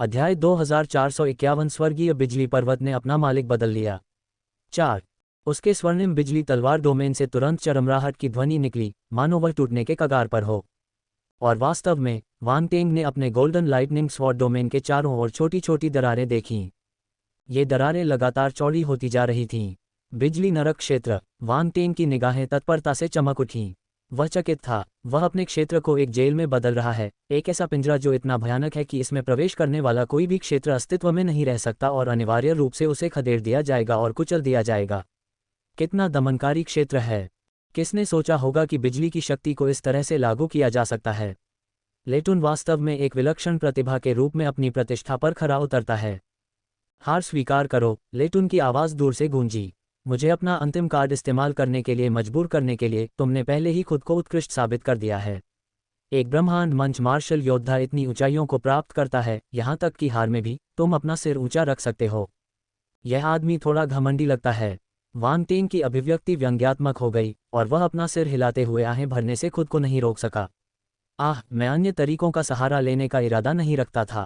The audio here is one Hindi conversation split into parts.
अध्याय 2451 स्वर्गीय बिजली पर्वत ने अपना मालिक बदल लिया। 4 उसके स्वर्णिम बिजली तलवार डोमेन से तुरंत चरमराहट की ध्वनि निकली, मानो वह टूटने के कगार पर हो। और वास्तव में वांग टेंग ने अपने गोल्डन लाइटनिंग स्वॉर्ड डोमेन के चारों ओर छोटी छोटी दरारें देखीं। ये दरारें लगातार चौड़ी होती जा रही थीं। बिजली नरक क्षेत्र। वांग टेंग की निगाहें तत्परता से चमक उठीं। वह चकित था। वह अपने क्षेत्र को एक जेल में बदल रहा है, एक ऐसा पिंजरा जो इतना भयानक है कि इसमें प्रवेश करने वाला कोई भी क्षेत्र अस्तित्व में नहीं रह सकता और अनिवार्य रूप से उसे खदेड़ दिया जाएगा और कुचल दिया जाएगा। कितना दमनकारी क्षेत्र है। किसने सोचा होगा कि बिजली की शक्ति को इस तरह से लागू किया जा सकता है। लेटुन वास्तव में एक विलक्षण प्रतिभा के रूप में अपनी प्रतिष्ठा पर खरा उतरता है। हार स्वीकार करो, लेटुन की आवाज़ दूर से गूंजी। मुझे अपना अंतिम कार्ड इस्तेमाल करने के लिए मजबूर करने के लिए तुमने पहले ही खुद को उत्कृष्ट साबित कर दिया है। एक ब्रह्मांड मंच मार्शल योद्धा इतनी ऊंचाइयों को प्राप्त करता है, यहाँ तक कि हार में भी तुम अपना सिर ऊंचा रख सकते हो। यह आदमी थोड़ा घमंडी लगता है। वांग टेंग की अभिव्यक्ति व्यंग्यात्मक हो गई और वह अपना सिर हिलाते हुए आहें भरने से खुद को नहीं रोक सका। मैं अन्य तरीकों का सहारा लेने का इरादा नहीं रखता था।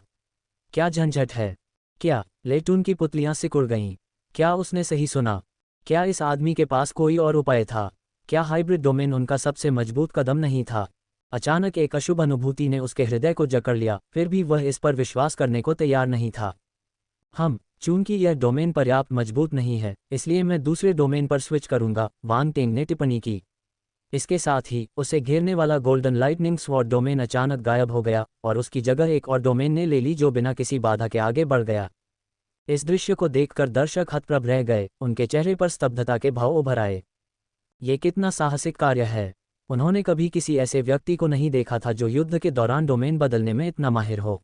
क्या झंझट है। क्या लेटुन की पुतलियां सिकुड़ गईं। क्या उसने सही सुना। क्या इस आदमी के पास कोई और उपाय था। क्या हाइब्रिड डोमेन उनका सबसे मजबूत कदम नहीं था। अचानक एक अशुभ अनुभूति ने उसके हृदय को जकड़ लिया, फिर भी वह इस पर विश्वास करने को तैयार नहीं था। चूंकि यह डोमेन पर्याप्त मजबूत नहीं है, इसलिए मैं दूसरे डोमेन पर स्विच करूंगा, वांग टेंग ने टिप्पणी की। इसके साथ ही उसे घेरने वाला गोल्डन लाइटनिंग स्वॉर्ड डोमेन अचानक गायब हो गया और उसकी जगह एक और डोमेन ने ले ली जो बिना किसी बाधा के आगे बढ़ गया। इस दृश्य को देखकर दर्शक हतप्रभ रह गए, उनके चेहरे पर स्तब्धता के भाव उभर आए। ये कितना साहसिक कार्य है। उन्होंने कभी किसी ऐसे व्यक्ति को नहीं देखा था जो युद्ध के दौरान डोमेन बदलने में इतना माहिर हो।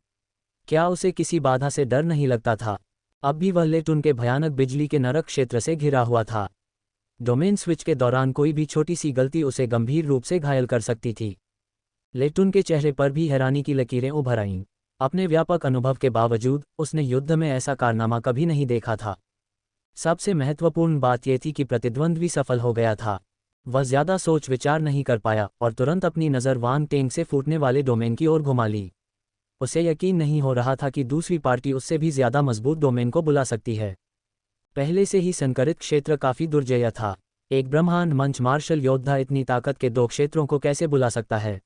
क्या उसे किसी बाधा से डर नहीं लगता था। अब भी वह लेटुन के भयानक बिजली के नरक क्षेत्र से घिरा हुआ था। डोमेन स्विच के दौरान कोई भी छोटी सी गलती उसे गंभीर रूप से घायल कर सकती थी। लेटुन के चेहरे पर भी हैरानी की लकीरें उभर आईं। अपने व्यापक अनुभव के बावजूद उसने युद्ध में ऐसा कारनामा कभी नहीं देखा था। सबसे महत्वपूर्ण बात यह थी कि प्रतिद्वंद्वी सफल हो गया था। वह ज्यादा सोच विचार नहीं कर पाया और तुरंत अपनी नज़र वांग टेंग से फूटने वाले डोमेन की ओर घुमा ली। उसे यकीन नहीं हो रहा था कि दूसरी पार्टी उससे भी ज्यादा मजबूत डोमेन को बुला सकती है। पहले से ही संकरित क्षेत्र काफी दुर्जय था। एक ब्रह्मांड मंच मार्शल योद्धा इतनी ताकत के दो क्षेत्रों को कैसे बुला सकता है।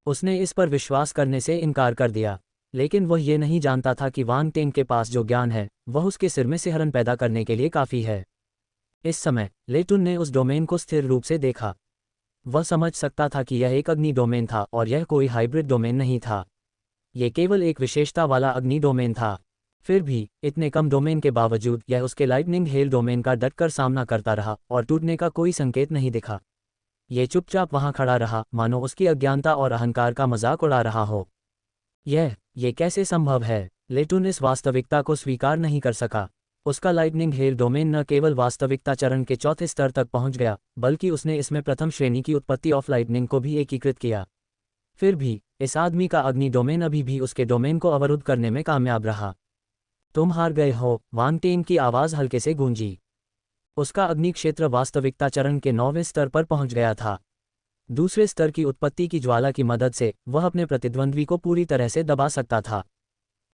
उसने इस पर विश्वास करने से इनकार कर दिया, लेकिन वह ये नहीं जानता था कि वांग टेंग के पास जो ज्ञान है वह उसके सिर में सिहरन पैदा करने के लिए काफी है। इस समय लेटुन ने उस डोमेन को स्थिर रूप से देखा। वह समझ सकता था कि यह एक अग्नि डोमेन था और यह कोई हाइब्रिड डोमेन नहीं था। यह केवल एक विशेषता वाला अग्नि डोमेन था। फिर भी इतने कम डोमेन के बावजूद यह उसके लाइटनिंग हेल डोमेन का डटकर सामना करता रहा और टूटने का कोई संकेत नहीं दिखा। यह चुपचाप वहां खड़ा रहा, मानो उसकी अज्ञानता और अहंकार का मजाक उड़ा रहा हो। यह कैसे संभव है। लेटुन इस वास्तविकता को स्वीकार नहीं कर सका। उसका लाइटनिंग हेल डोमेन न केवल वास्तविकता चरण के चौथे स्तर तक पहुंच गया, बल्कि उसने इसमें प्रथम श्रेणी की उत्पत्ति ऑफ लाइटनिंग को भी एकीकृत किया। फिर भी इस आदमी का अग्नि डोमेन अभी भी उसके डोमेन को अवरुद्ध करने में कामयाब रहा। तुम हार गए हो, वांग टेंग की आवाज़ हल्के से गूंजी। उसका अग्नि क्षेत्र वास्तविकता चरण के 9वें स्तर पर पहुंच गया था। दूसरे स्तर की उत्पत्ति की ज्वाला की मदद से वह अपने प्रतिद्वंद्वी को पूरी तरह से दबा सकता था।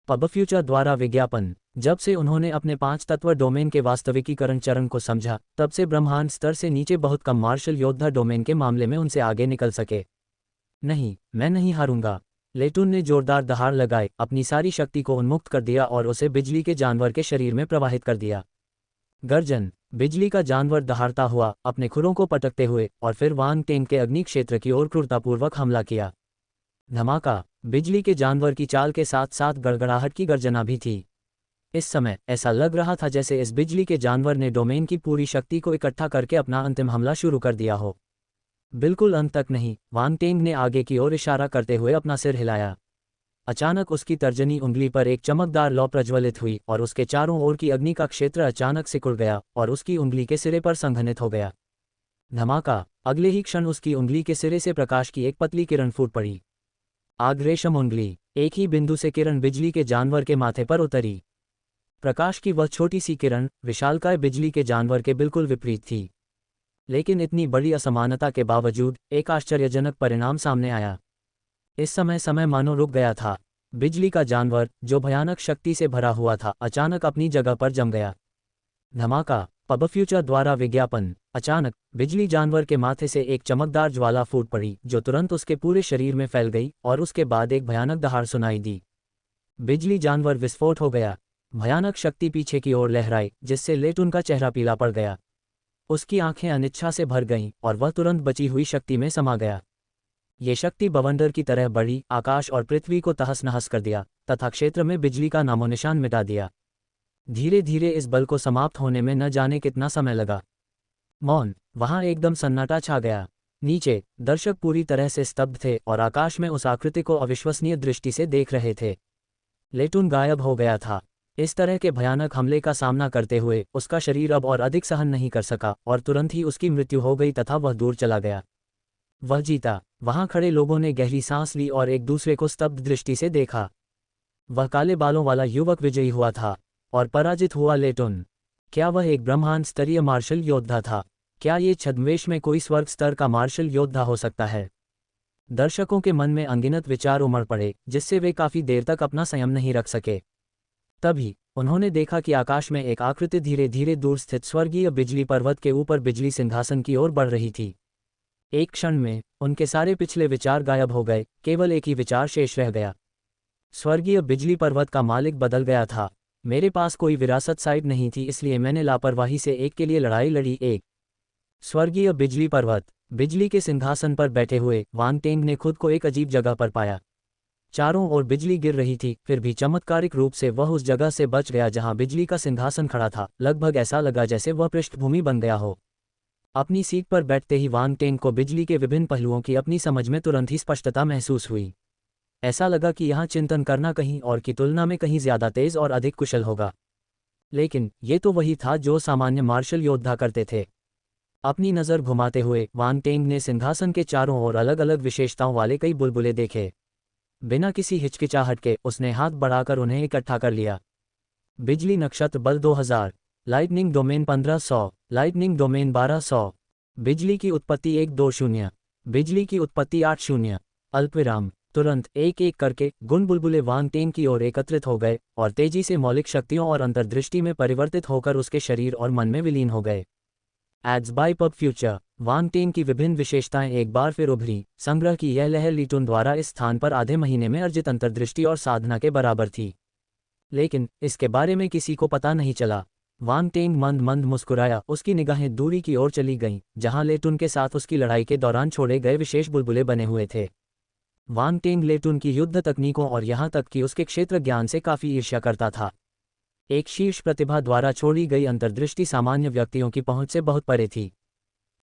पब फ्यूचर द्वारा विज्ञापन। जब से उन्होंने अपने 5 तत्व डोमेन के वास्तविकीकरण चरण को समझा, तब से ब्रह्मांड स्तर से नीचे बहुत कम मार्शल योद्धा डोमेन के मामले में उनसे आगे निकल सके। नहीं, मैं नहीं हारूंगा। लेटुन ने जोरदार दहाड़ लगाए, अपनी सारी शक्ति को उन्मुक्त कर दिया और उसे बिजली के जानवर के शरीर में प्रवाहित कर दिया। गर्जन। बिजली का जानवर दहाड़ता हुआ, अपने खुरों को पटकते हुए और फिर वांग टेंग के अग्नि क्षेत्र की ओर क्रूरतापूर्वक हमला किया। धमाका। बिजली के जानवर की चाल के साथ साथ गड़गड़ाहट की गर्जना भी थी। इस समय ऐसा लग रहा था जैसे इस बिजली के जानवर ने डोमेन की पूरी शक्ति को इकट्ठा करके अपना अंतिम हमला शुरू कर दिया हो। बिल्कुल अंत तक नहीं, वांग टेंग ने आगे की ओर इशारा करते हुए अपना सिर हिलाया। अचानक उसकी तर्जनी उंगली पर एक चमकदार लौ प्रज्वलित हुई और उसके चारों ओर की अग्नि का क्षेत्र अचानक सिकुड़ गया और उसकी उंगली के सिरे पर संघनित हो गया। धमाका। अगले ही क्षण उसकी उंगली के सिरे से प्रकाश की एक पतली किरण फूट पड़ी। आग रेशम उंगली। एक ही बिंदु से किरण बिजली के जानवर के माथे पर उतरी। प्रकाश की वह छोटी सी किरण विशालकाय बिजली के जानवर के बिल्कुल विपरीत थी। लेकिन इतनी बड़ी असमानता के बावजूद एक आश्चर्यजनक परिणाम सामने आया। इस समय मानो रुक गया था। बिजली का जानवर, जो भयानक शक्ति से भरा हुआ था, अचानक अपनी जगह पर जम गया। धमाका। पब फ्यूचर द्वारा विज्ञापन। अचानक बिजली जानवर के माथे से एक चमकदार ज्वाला फूट पड़ी, जो तुरंत उसके पूरे शरीर में फैल गई, और उसके बाद एक भयानक दहाड़ सुनाई दी। बिजली जानवर विस्फोट हो गया। भयानक शक्ति पीछे की ओर लहराई, जिससे लेटुन का चेहरा पीला पड़ गया। उसकी आंखें अनिच्छा से भर गईं, और वह तुरंत बची हुई शक्ति में समा गया। ये शक्ति बवंडर की तरह बढ़ी, आकाश और पृथ्वी को तहस नहस कर दिया, तथा क्षेत्र में बिजली का नामोनिशान मिटा दिया। धीरे धीरे इस बल को समाप्त होने में न जाने कितना समय लगा। मौन। वहां एकदम सन्नाटा छा गया। नीचे दर्शक पूरी तरह से स्तब्ध थे और आकाश में उस आकृति को अविश्वसनीय दृष्टि से देख रहे थे। लेटुन गायब हो गया था। इस तरह के भयानक हमले का सामना करते हुए उसका शरीर अब और अधिक सहन नहीं कर सका, और तुरंत ही उसकी मृत्यु हो गई तथा वह दूर चला गया। वह जीता। वहां खड़े लोगों ने गहरी सांस ली और एक दूसरे को स्तब्ध दृष्टि से देखा। वह काले बालों वाला युवक विजयी हुआ था, और पराजित हुआ लेटुन। क्या वह एक ब्रह्मांड स्तरीय मार्शल योद्धा था? क्या ये छद्मवेश में कोई स्वर्ग स्तर का मार्शल योद्धा हो सकता है? दर्शकों के मन में अनगिनत विचार उमड़ पड़े, जिससे वे काफी देर तक अपना संयम नहीं रख सके। तभी उन्होंने देखा कि आकाश में एक आकृति धीरे धीरे दूर स्थित स्वर्गीय बिजली पर्वत के ऊपर बिजली सिंहासन की ओर बढ़ रही थी। एक क्षण में उनके सारे पिछले विचार गायब हो गए, केवल एक ही विचार शेष रह गया। स्वर्गीय बिजली पर्वत का मालिक बदल गया था। मेरे पास कोई विरासत साइट नहीं थी, इसलिए मैंने लापरवाही से एक के लिए लड़ाई लड़ी। एक स्वर्गीय बिजली पर्वत। बिजली के सिंहासन पर बैठे हुए वांग टेंग ने खुद को एक अजीब जगह पर पाया। चारों ओर बिजली गिर रही थी, फिर भी चमत्कारिक रूप से वह उस जगह से बच गया जहां बिजली का सिंहासन खड़ा था। लगभग ऐसा लगा जैसे वह पृष्ठभूमि बन गया हो। अपनी सीट पर बैठते ही वांग टेंग को बिजली के विभिन्न पहलुओं की अपनी समझ में तुरंत ही स्पष्टता महसूस हुई। ऐसा लगा कि यहाँ चिंतन करना कहीं और की तुलना में कहीं ज्यादा तेज और अधिक कुशल होगा। लेकिन ये तो वही था जो सामान्य मार्शल योद्धा करते थे। अपनी नज़र घुमाते हुए वांग टेंग ने सिंहासन के चारों ओर अलग अलग विशेषताओं वाले कई बुलबुले देखे। बिना किसी हिचकिचाहट के उसने हाथ बढ़ाकर उन्हें इकट्ठा कर लिया। बिजली नक्षत्र बल 2000, लाइटनिंग डोमेन 1500, लाइटनिंग डोमेन 1200, बिजली की उत्पत्ति 120, बिजली की उत्पत्ति 80। अल्पविराम। तुरंत एक एक करके गुण बुलबुले वांग टेंग की ओर एकत्रित हो गए और तेजी से मौलिक शक्तियों और अंतर्दृष्टि में परिवर्तित होकर उसके शरीर और मन में विलीन हो गए। Ads by pub future. Wang Teng की विभिन्न विशेषताएं एक बार फिर उभरी। संग्रह की यह लहर लीटुन द्वारा इस स्थान पर आधे महीने में अर्जित अंतर्दृष्टि और साधना के बराबर थी, लेकिन इसके बारे में किसी को पता नहीं चला। वांग टेंग मंद मंद मुस्कुराया। उसकी निगाहें दूरी की ओर चली गईं, जहां लेटुन के साथ उसकी लड़ाई के दौरान छोड़े गए विशेष बुलबुले बने हुए थे। वांग टेंग लेटुन की युद्ध तकनीकों और यहां तक कि उसके क्षेत्र ज्ञान से काफी ईर्ष्या करता था। एक शीर्ष प्रतिभा द्वारा छोड़ी गई अंतर्दृष्टि सामान्य व्यक्तियों की पहुंच से बहुत परे थी।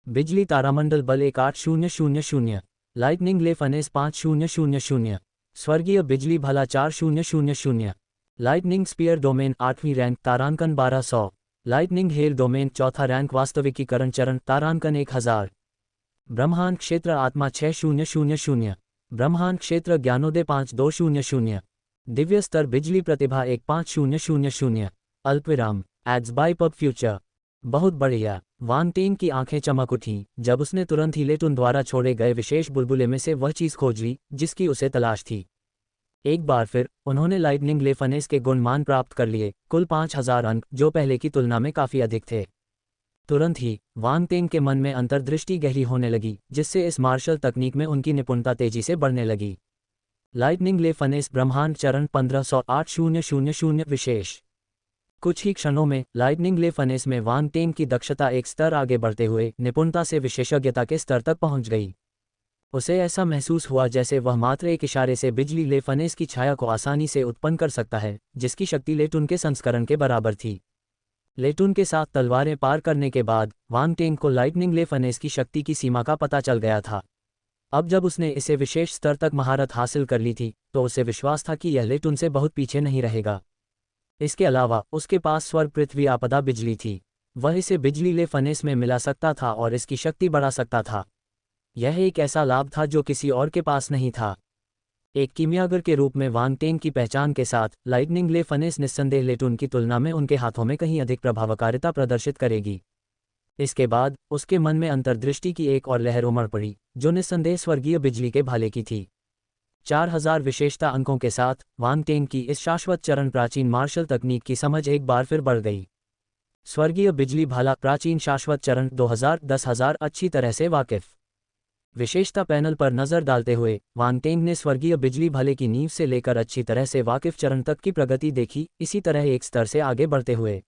बिजली तारामंडल बल 18000, लाइटनिंग ले फनेस 5000, स्वर्गीय बिजली भला 4000, लाइटनिंग स्पीयर डोमेन 8वीं रैंक तारांकन 1200, लाइटनिंग हेल डोमेन 4था रैंक वास्तविकीकरण चरण तारांकन 1000, ब्रह्मांड क्षेत्र आत्मा 6000, ब्रह्मांड क्षेत्र ज्ञानोदय 5200, दिव्य स्तर बिजली प्रतिभा 15000। अल्पविराम। Ads by pub future. बहुत बढ़िया। वांग टेंग की आंखें चमक उठीं जब उसने तुरंत ही लेटुन द्वारा छोड़े गए विशेष बुलबुले में से वह चीज खोज ली जिसकी उसे तलाश थी। एक बार फिर उन्होंने लाइटनिंग ले फनेस के गुणमान प्राप्त कर लिए, कुल 5000 अंक, जो पहले की तुलना में काफी अधिक थे। तुरंत ही वांग टेंग के मन में अंतर्दृष्टि गहरी होने लगी, जिससे इस मार्शल तकनीक में उनकी निपुणता तेजी से बढ़ने लगी। लाइटनिंग ले फनेस ब्रह्मांड चरण 1500 विशेष। कुछ ही क्षणों में लाइटनिंग ले फनेस में वांग टेंग की दक्षता एक स्तर आगे बढ़ते हुए निपुणता से विशेषज्ञता के स्तर तक पहुंच गई। उसे ऐसा महसूस हुआ जैसे वह मात्र एक इशारे से बिजली ले फनेस की छाया को आसानी से उत्पन्न कर सकता है, जिसकी शक्ति लेटुन के संस्करण के बराबर थी। लेटुन के साथ तलवारें पार करने के बाद वांग टेंग को लाइटनिंग ले फनेस की शक्ति की सीमा का पता चल गया था। अब जब उसने इसे विशेष स्तर तक महारत हासिल कर ली थी, तो उसे विश्वास था कि यह लेटुन से बहुत पीछे नहीं रहेगा। इसके अलावा उसके पास स्वर्ग पृथ्वी आपदा बिजली थी। वह इसे बिजली ले फनेस में मिला सकता था और इसकी शक्ति बढ़ा सकता था। यह एक ऐसा लाभ था जो किसी और के पास नहीं था। एक कीमियागर के रूप में वांग टेंग की पहचान के साथ लाइटनिंग ले फनेस निस्संदेह लेटुन की तुलना में उनके हाथों में कहीं अधिक प्रभावकारिता प्रदर्शित करेगी। इसके बाद उसके मन में अंतर्दृष्टि की एक और लहर उमड़ पड़ी, जो निस्संदेह स्वर्गीय बिजली के भाले की थी। 4000 विशेषता अंकों के साथ वांग टेंग की इस शाश्वत चरण प्राचीन मार्शल तकनीक की समझ एक बार फिर बढ़ गई। स्वर्गीय बिजली भाला प्राचीन शाश्वत चरण 2000 अच्छी तरह से वाकिफ। विशेषता पैनल पर नजर डालते हुए वांग टेंग ने स्वर्गीय बिजली भाले की नींव से लेकर अच्छी तरह से वाकिफ चरण तक की प्रगति देखी, इसी तरह एक स्तर से आगे बढ़ते हुए।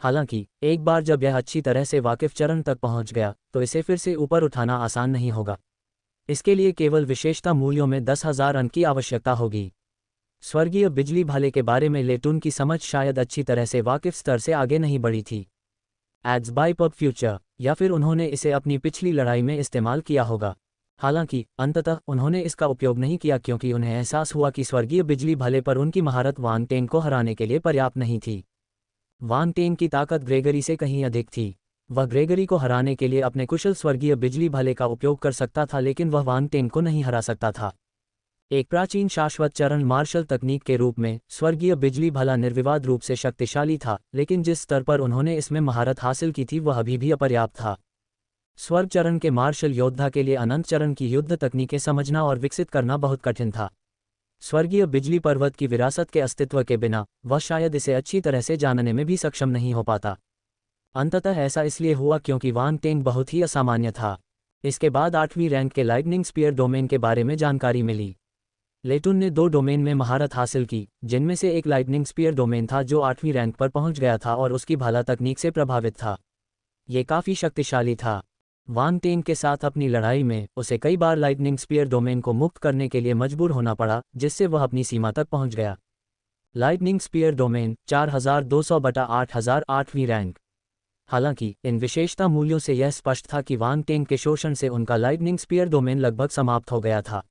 हालांकि एक बार जब यह अच्छी तरह से वाकिफ चरण तक पहुंच गया तो इसे फिर से ऊपर उठाना आसान नहीं होगा। इसके लिए केवल विशेषता मूल्यों में 10,000 अंक की आवश्यकता होगी। स्वर्गीय बिजली भाले के बारे में लेटून की समझ शायद अच्छी तरह से वाकिफ स्तर से आगे नहीं बढ़ी थी। एड्स बाय पब फ्यूचर, या फिर उन्होंने इसे अपनी पिछली लड़ाई में इस्तेमाल किया होगा। हालांकि अंततः उन्होंने इसका उपयोग नहीं किया क्योंकि उन्हें एहसास हुआ कि स्वर्गीय बिजली भाले पर उनकी महारत वांग टेंग को हराने के लिए पर्याप्त नहीं थी। वांग टेंग की ताकत ग्रेगरी से कहीं अधिक थी। वह ग्रेगरी को हराने के लिए अपने कुशल स्वर्गीय बिजली भाले का उपयोग कर सकता था, लेकिन वह वांग टेंग को नहीं हरा सकता था। एक प्राचीन शाश्वत चरण मार्शल तकनीक के रूप में स्वर्गीय बिजली भाला निर्विवाद रूप से शक्तिशाली था, लेकिन जिस स्तर पर उन्होंने इसमें महारत हासिल की थी वह अभी भी अपर्याप्त था। स्वर्ग चरण के मार्शल योद्धा के लिए अनंत चरण की युद्ध तकनीकें समझना और विकसित करना बहुत कठिन था। स्वर्गीय बिजली पर्वत की विरासत के अस्तित्व के बिना वह शायद इसे अच्छी तरह से जानने में भी सक्षम नहीं हो पाता। अंततः ऐसा इसलिए हुआ क्योंकि वांग टेंग बहुत ही असामान्य था। इसके बाद 8वीं रैंक के लाइटनिंग स्पीयर डोमेन के बारे में जानकारी मिली। लेटून ने 2 डोमेन में महारत हासिल की, जिनमें से एक लाइटनिंग स्पीयर डोमेन था जो 8वीं रैंक पर पहुंच गया था और उसकी भाला तकनीक से प्रभावित था। ये काफ़ी शक्तिशाली था। वांग टेंग के साथ अपनी लड़ाई में उसे कई बार लाइटनिंग स्पीयर डोमेन को मुक्त करने के लिए मजबूर होना पड़ा, जिससे वह अपनी सीमा तक पहुंच गया। लाइटनिंग स्पीयर डोमेन 4200/8000 8वीं रैंक। हालांकि इन विशेषता मूल्यों से यह स्पष्ट था कि वांग टेंग के शोषण से उनका लाइटनिंग स्पीयर डोमेन लगभग समाप्त हो गया था।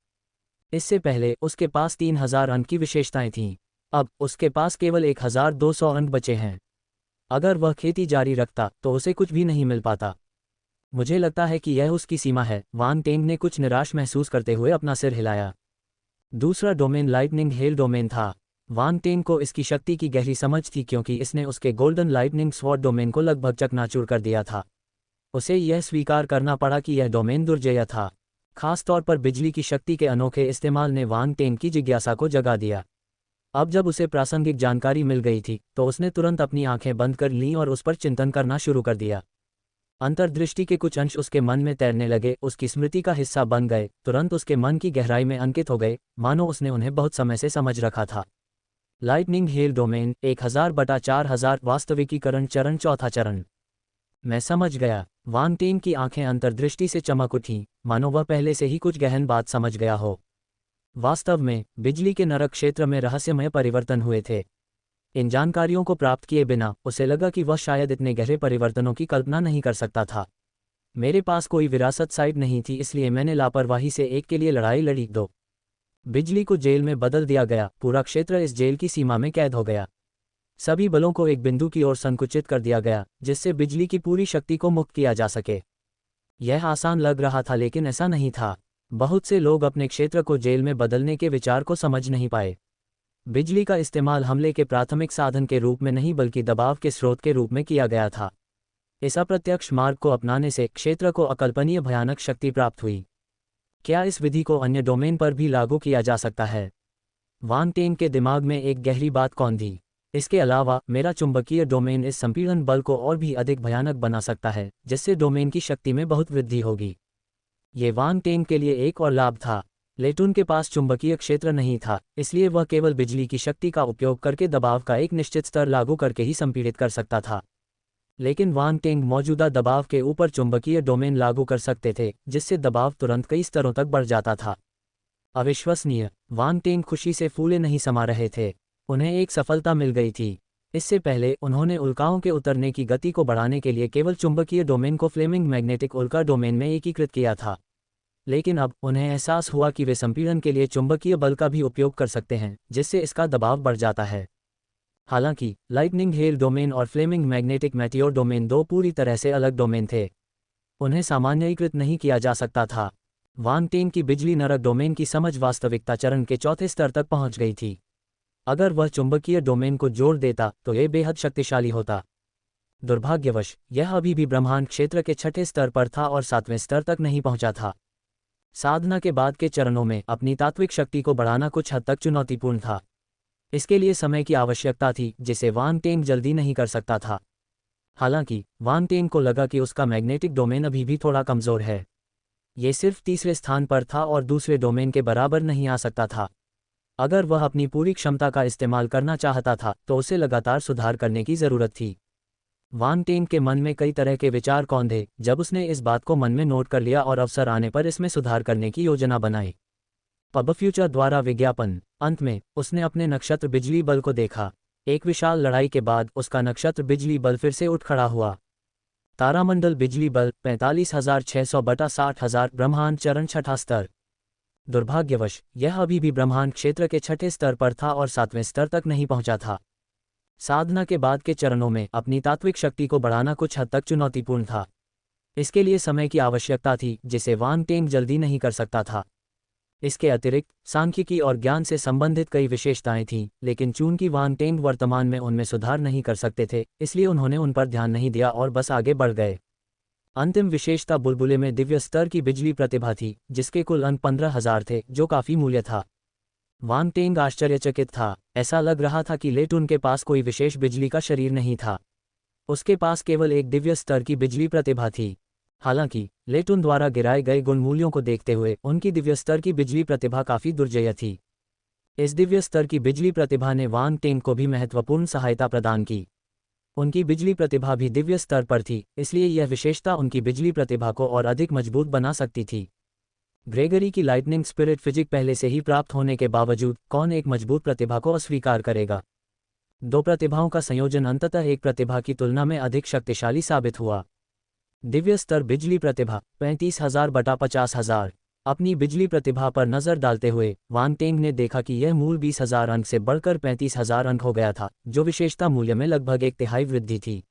इससे पहले उसके पास 3000 अंक की विशेषताएं थीं। अब उसके पास केवल 1200 अंक बचे हैं। अगर वह खेती जारी रखता तो उसे कुछ भी नहीं मिल पाता। मुझे लगता है कि यह उसकी सीमा है, वांग टेंग ने कुछ निराश महसूस करते हुए अपना सिर हिलाया। दूसरा डोमेन लाइटनिंग हेल डोमेन था। वांग टेंग को इसकी शक्ति की गहरी समझ थी क्योंकि इसने उसके गोल्डन लाइटनिंग स्वॉर्ड डोमेन को लगभग चकनाचूर कर दिया था। उसे यह स्वीकार करना पड़ा कि यह डोमेन दुर्जय था। खास तौर पर बिजली की शक्ति के अनोखे इस्तेमाल ने वांग टेंग की जिज्ञासा को जगा दिया। अब जब उसे प्रासंगिक जानकारी मिल गई थी तो उसने तुरंत अपनी आंखें बंद कर लीं और उस पर चिंतन करना शुरू कर दिया। अंतर्दृष्टि के कुछ अंश उसके मन में तैरने लगे, उसकी स्मृति का हिस्सा बन गए, तुरंत उसके मन की गहराई में अंकित हो गए, मानो उसने उन्हें बहुत समय से समझ रखा था। लाइटनिंग हेल डोमेन 1000/4000 वास्तविकीकरण चरण चौथा चरण। मैं समझ गया। वांग टेंग की आंखें अंतर्दृष्टि से चमक उठीं, मानो वह पहले से ही कुछ गहन बात समझ गया हो। वास्तव में बिजली के नरक क्षेत्र में रहस्यमय परिवर्तन हुए थे। इन जानकारियों को प्राप्त किए बिना उसे लगा कि वह शायद इतने गहरे परिवर्तनों की कल्पना नहीं कर सकता था। मेरे पास कोई विरासत साइट नहीं थी, इसलिए मैंने लापरवाही से एक के लिए लड़ाई लड़ी। 2 बिजली को जेल में बदल दिया गया। पूरा क्षेत्र इस जेल की सीमा में कैद हो गया। सभी बलों को एक बिंदु की ओर संकुचित कर दिया गया, जिससे बिजली की पूरी शक्ति को मुक्त किया जा सके। यह आसान लग रहा था, लेकिन ऐसा नहीं था। बहुत से लोग अपने क्षेत्र को जेल में बदलने के विचार को समझ नहीं पाए। बिजली का इस्तेमाल हमले के प्राथमिक साधन के रूप में नहीं बल्कि दबाव के स्रोत के रूप में किया गया था। इस अप्रत्यक्ष मार्ग को अपनाने से क्षेत्र को अकल्पनीय भयानक शक्ति प्राप्त हुई। क्या इस विधि को अन्य डोमेन पर भी लागू किया जा सकता है? वांग टेंग के दिमाग में एक गहरी बात कौन थी। इसके अलावा मेरा चुंबकीय डोमेन इस संपीड़न बल को और भी अधिक भयानक बना सकता है, जिससे डोमेन की शक्ति में बहुत वृद्धि होगी। ये वांग टेंग के लिए एक और लाभ था। लेटून के पास चुंबकीय क्षेत्र नहीं था, इसलिए वह केवल बिजली की शक्ति का उपयोग करके दबाव का एक निश्चित स्तर लागू करके ही संपीड़ित कर सकता था। लेकिन वांग टेंग मौजूदा दबाव के ऊपर चुंबकीय डोमेन लागू कर सकते थे, जिससे दबाव तुरंत कई स्तरों तक बढ़ जाता था। अविश्वसनीय। वांग टेंग खुशी से फूले नहीं समा रहे थे। उन्हें एक सफलता मिल गई थी। इससे पहले उन्होंने उल्काओं के उतरने की गति को बढ़ाने के लिए केवल चुंबकीय डोमेन को फ्लेमिंग मैग्नेटिक उल्का डोमेन में एकीकृत किया था। लेकिन अब उन्हें एहसास हुआ कि वे संपीड़न के लिए चुंबकीय बल का भी उपयोग कर सकते हैं, जिससे इसका दबाव बढ़ जाता है। हालांकि लाइटनिंग हेल डोमेन और फ्लेमिंग मैग्नेटिक मेटियोर डोमेन 2 पूरी तरह से अलग डोमेन थे। उन्हें सामान्यीकृत नहीं किया जा सकता था। वांग टेंग की बिजली नरक डोमेन की समझ वास्तविकता चरण के चौथे स्तर तक पहुंच गई थी। अगर वह चुंबकीय डोमेन को जोड़ देता तो यह बेहद शक्तिशाली होता। दुर्भाग्यवश यह अभी भी ब्रह्मांड क्षेत्र के छठे स्तर पर था और 7वें स्तर तक नहीं पहुंचा था। साधना के बाद के चरणों में अपनी तात्विक शक्ति को बढ़ाना कुछ हद तक चुनौतीपूर्ण था। इसके लिए समय की आवश्यकता थी, जिसे वांग टेंग जल्दी नहीं कर सकता था। हालांकि वांग टेंग को लगा कि उसका मैग्नेटिक डोमेन अभी भी थोड़ा कमज़ोर है। ये सिर्फ तीसरे स्थान पर था और दूसरे डोमेन के बराबर नहीं आ सकता था। अगर वह अपनी पूरी क्षमता का इस्तेमाल करना चाहता था तो उसे लगातार सुधार करने की ज़रूरत थी। वांग टेंग के मन में कई तरह के विचार कौंधे जब उसने इस बात को मन में नोट कर लिया और अवसर आने पर इसमें सुधार करने की योजना बनाई। पब फ्यूचर द्वारा विज्ञापन। अंत में उसने अपने नक्षत्र बिजली बल को देखा। एक विशाल लड़ाई के बाद उसका नक्षत्र बिजली बल फिर से उठ खड़ा हुआ। तारामंडल बिजली बल 45,600/60,000 ब्रह्मांड चरण छठा स्तर। दुर्भाग्यवश यह अभी भी ब्रह्मांड क्षेत्र के छठे स्तर पर था और 7वें स्तर तक नहीं पहुंचा था। साधना के बाद के चरणों में अपनी तात्विक शक्ति को बढ़ाना कुछ हद तक चुनौतीपूर्ण था। इसके लिए समय की आवश्यकता थी, जिसे वांग टेंग जल्दी नहीं कर सकता था। इसके अतिरिक्त सांख्यिकी और ज्ञान से संबंधित कई विशेषताएं थीं, लेकिन चूंकि वांग टेंग वर्तमान में उनमें सुधार नहीं कर सकते थे, इसलिए उन्होंने उन पर ध्यान नहीं दिया और बस आगे बढ़ गए। अंतिम विशेषता बुलबुले में दिव्य स्तर की बिजली प्रतिभा थी, जिसके कुल अंक 15,000 थे, जो काफी मूल्य था। वांग टेंग आश्चर्यचकित था। ऐसा लग रहा था कि लेटुन के पास कोई विशेष बिजली का शरीर नहीं था। उसके पास केवल एक दिव्य स्तर की बिजली प्रतिभा थी। हालांकि लेटुन द्वारा गिराए गए गुण मूल्यों को देखते हुए उनकी दिव्य स्तर की बिजली प्रतिभा काफी दुर्जेय थी। इस दिव्य स्तर की बिजली प्रतिभा ने वांग टेंग को भी महत्वपूर्ण सहायता प्रदान की। उनकी बिजली प्रतिभा भी दिव्य स्तर पर थी, इसलिए यह विशेषता उनकी बिजली प्रतिभा को और अधिक मजबूत बना सकती थी। ग्रेगरी की लाइटनिंग स्पिरिट फिजिक पहले से ही प्राप्त होने के बावजूद कौन एक मजबूत प्रतिभा को अस्वीकार करेगा। दो प्रतिभाओं का संयोजन अंततः एक प्रतिभा की तुलना में अधिक शक्तिशाली साबित हुआ। दिव्य स्तर बिजली प्रतिभा 35,000/50,000। अपनी बिजली प्रतिभा पर नजर डालते हुए वांग टेंग ने देखा कि यह मूल 20,000 अंक से बढ़कर 35,000 अंक हो गया था, जो विशेषता मूल्य में लगभग 1/3 वृद्धि थी।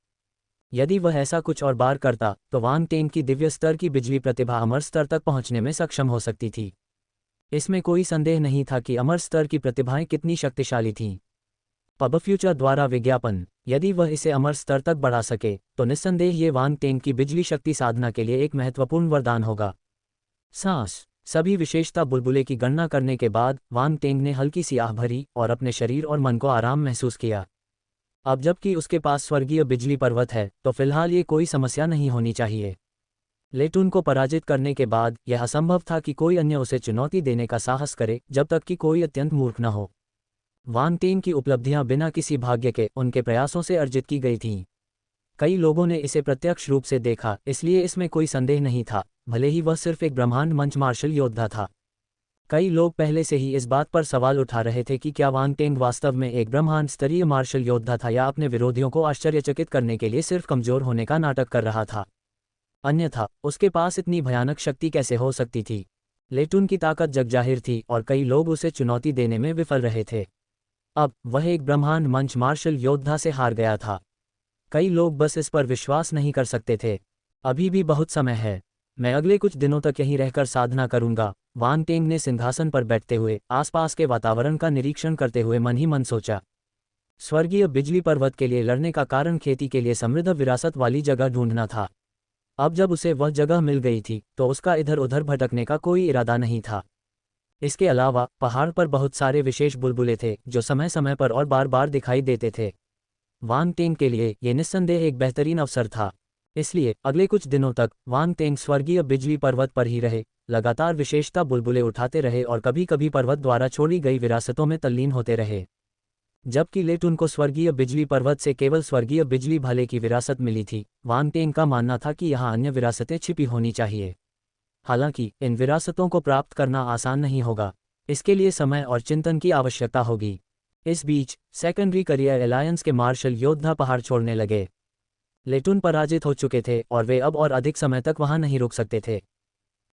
यदि वह ऐसा कुछ और बार करता तो वांग टेंग की दिव्य स्तर की बिजली प्रतिभा अमर स्तर तक पहुंचने में सक्षम हो सकती थी। इसमें कोई संदेह नहीं था कि अमर स्तर की प्रतिभाएं कितनी शक्तिशाली थीं। पब फ्यूचर द्वारा विज्ञापन। यदि वह इसे अमर स्तर तक बढ़ा सके तो निस्संदेह ये वांग टेंग की बिजली शक्ति साधना के लिए एक महत्वपूर्ण वरदान होगा। सांस। सभी विशेषता बुलबुले की गणना करने के बाद वांग टेंग ने हल्की सी आह भरी और अपने शरीर और मन को आराम महसूस किया। अब जबकि उसके पास स्वर्गीय बिजली पर्वत है तो फिलहाल ये कोई समस्या नहीं होनी चाहिए। लेटुन को पराजित करने के बाद यह असंभव था कि कोई अन्य उसे चुनौती देने का साहस करे जब तक कि कोई अत्यंत मूर्ख न हो। वांग टेंग की उपलब्धियां बिना किसी भाग्य के उनके प्रयासों से अर्जित की गई थीं। कई लोगों ने इसे प्रत्यक्ष रूप से देखा, इसलिए इसमें कोई संदेह नहीं था, भले ही वह सिर्फ एक ब्रह्मांड मंच मार्शल योद्धा था। कई लोग पहले से ही इस बात पर सवाल उठा रहे थे कि क्या वांग टेंग वास्तव में एक ब्रह्मांड स्तरीय मार्शल योद्धा था या अपने विरोधियों को आश्चर्यचकित करने के लिए सिर्फ कमजोर होने का नाटक कर रहा था। अन्यथा उसके पास इतनी भयानक शक्ति कैसे हो सकती थी। लेटुन की ताकत जगजाहिर थी और कई लोग उसे चुनौती देने में विफल रहे थे। अब वह एक ब्रह्मांड मंच मार्शल योद्धा से हार गया था। कई लोग बस इस पर विश्वास नहीं कर सकते थे। अभी भी बहुत समय है। मैं अगले कुछ दिनों तक यहीं रहकर साधना करूंगा, वांग टेंग ने सिंहासन पर बैठते हुए आसपास के वातावरण का निरीक्षण करते हुए मन ही मन सोचा। स्वर्गीय बिजली पर्वत के लिए लड़ने का कारण खेती के लिए समृद्ध विरासत वाली जगह ढूंढना था। अब जब उसे वह जगह मिल गई थी तो उसका इधर उधर भटकने का कोई इरादा नहीं था। इसके अलावा पहाड़ पर बहुत सारे विशेष बुलबुले थे जो समय समय पर और बार बार दिखाई देते थे। वांग टेंग के लिए ये निस्संदेह एक बेहतरीन अवसर था। इसलिए अगले कुछ दिनों तक वांग टेंग स्वर्गीय बिजली पर्वत पर ही रहे, लगातार विशेषता बुलबुले उठाते रहे और कभी कभी पर्वत द्वारा छोड़ी गई विरासतों में तल्लीन होते रहे। जबकि लेटुन को स्वर्गीय बिजली पर्वत से केवल स्वर्गीय बिजली भाले की विरासत मिली थी, वांग टेंग का मानना था कि यहाँ अन्य विरासतें छिपी होनी चाहिए। हालांकि इन विरासतों को प्राप्त करना आसान नहीं होगा। इसके लिए समय और चिंतन की आवश्यकता होगी। इस बीच सेकेंडरी करियर एलायंस के मार्शल योद्धा पहाड़ छोड़ने लगे। लेटुन पराजित हो चुके थे और वे अब और अधिक समय तक वहां नहीं रुक सकते थे।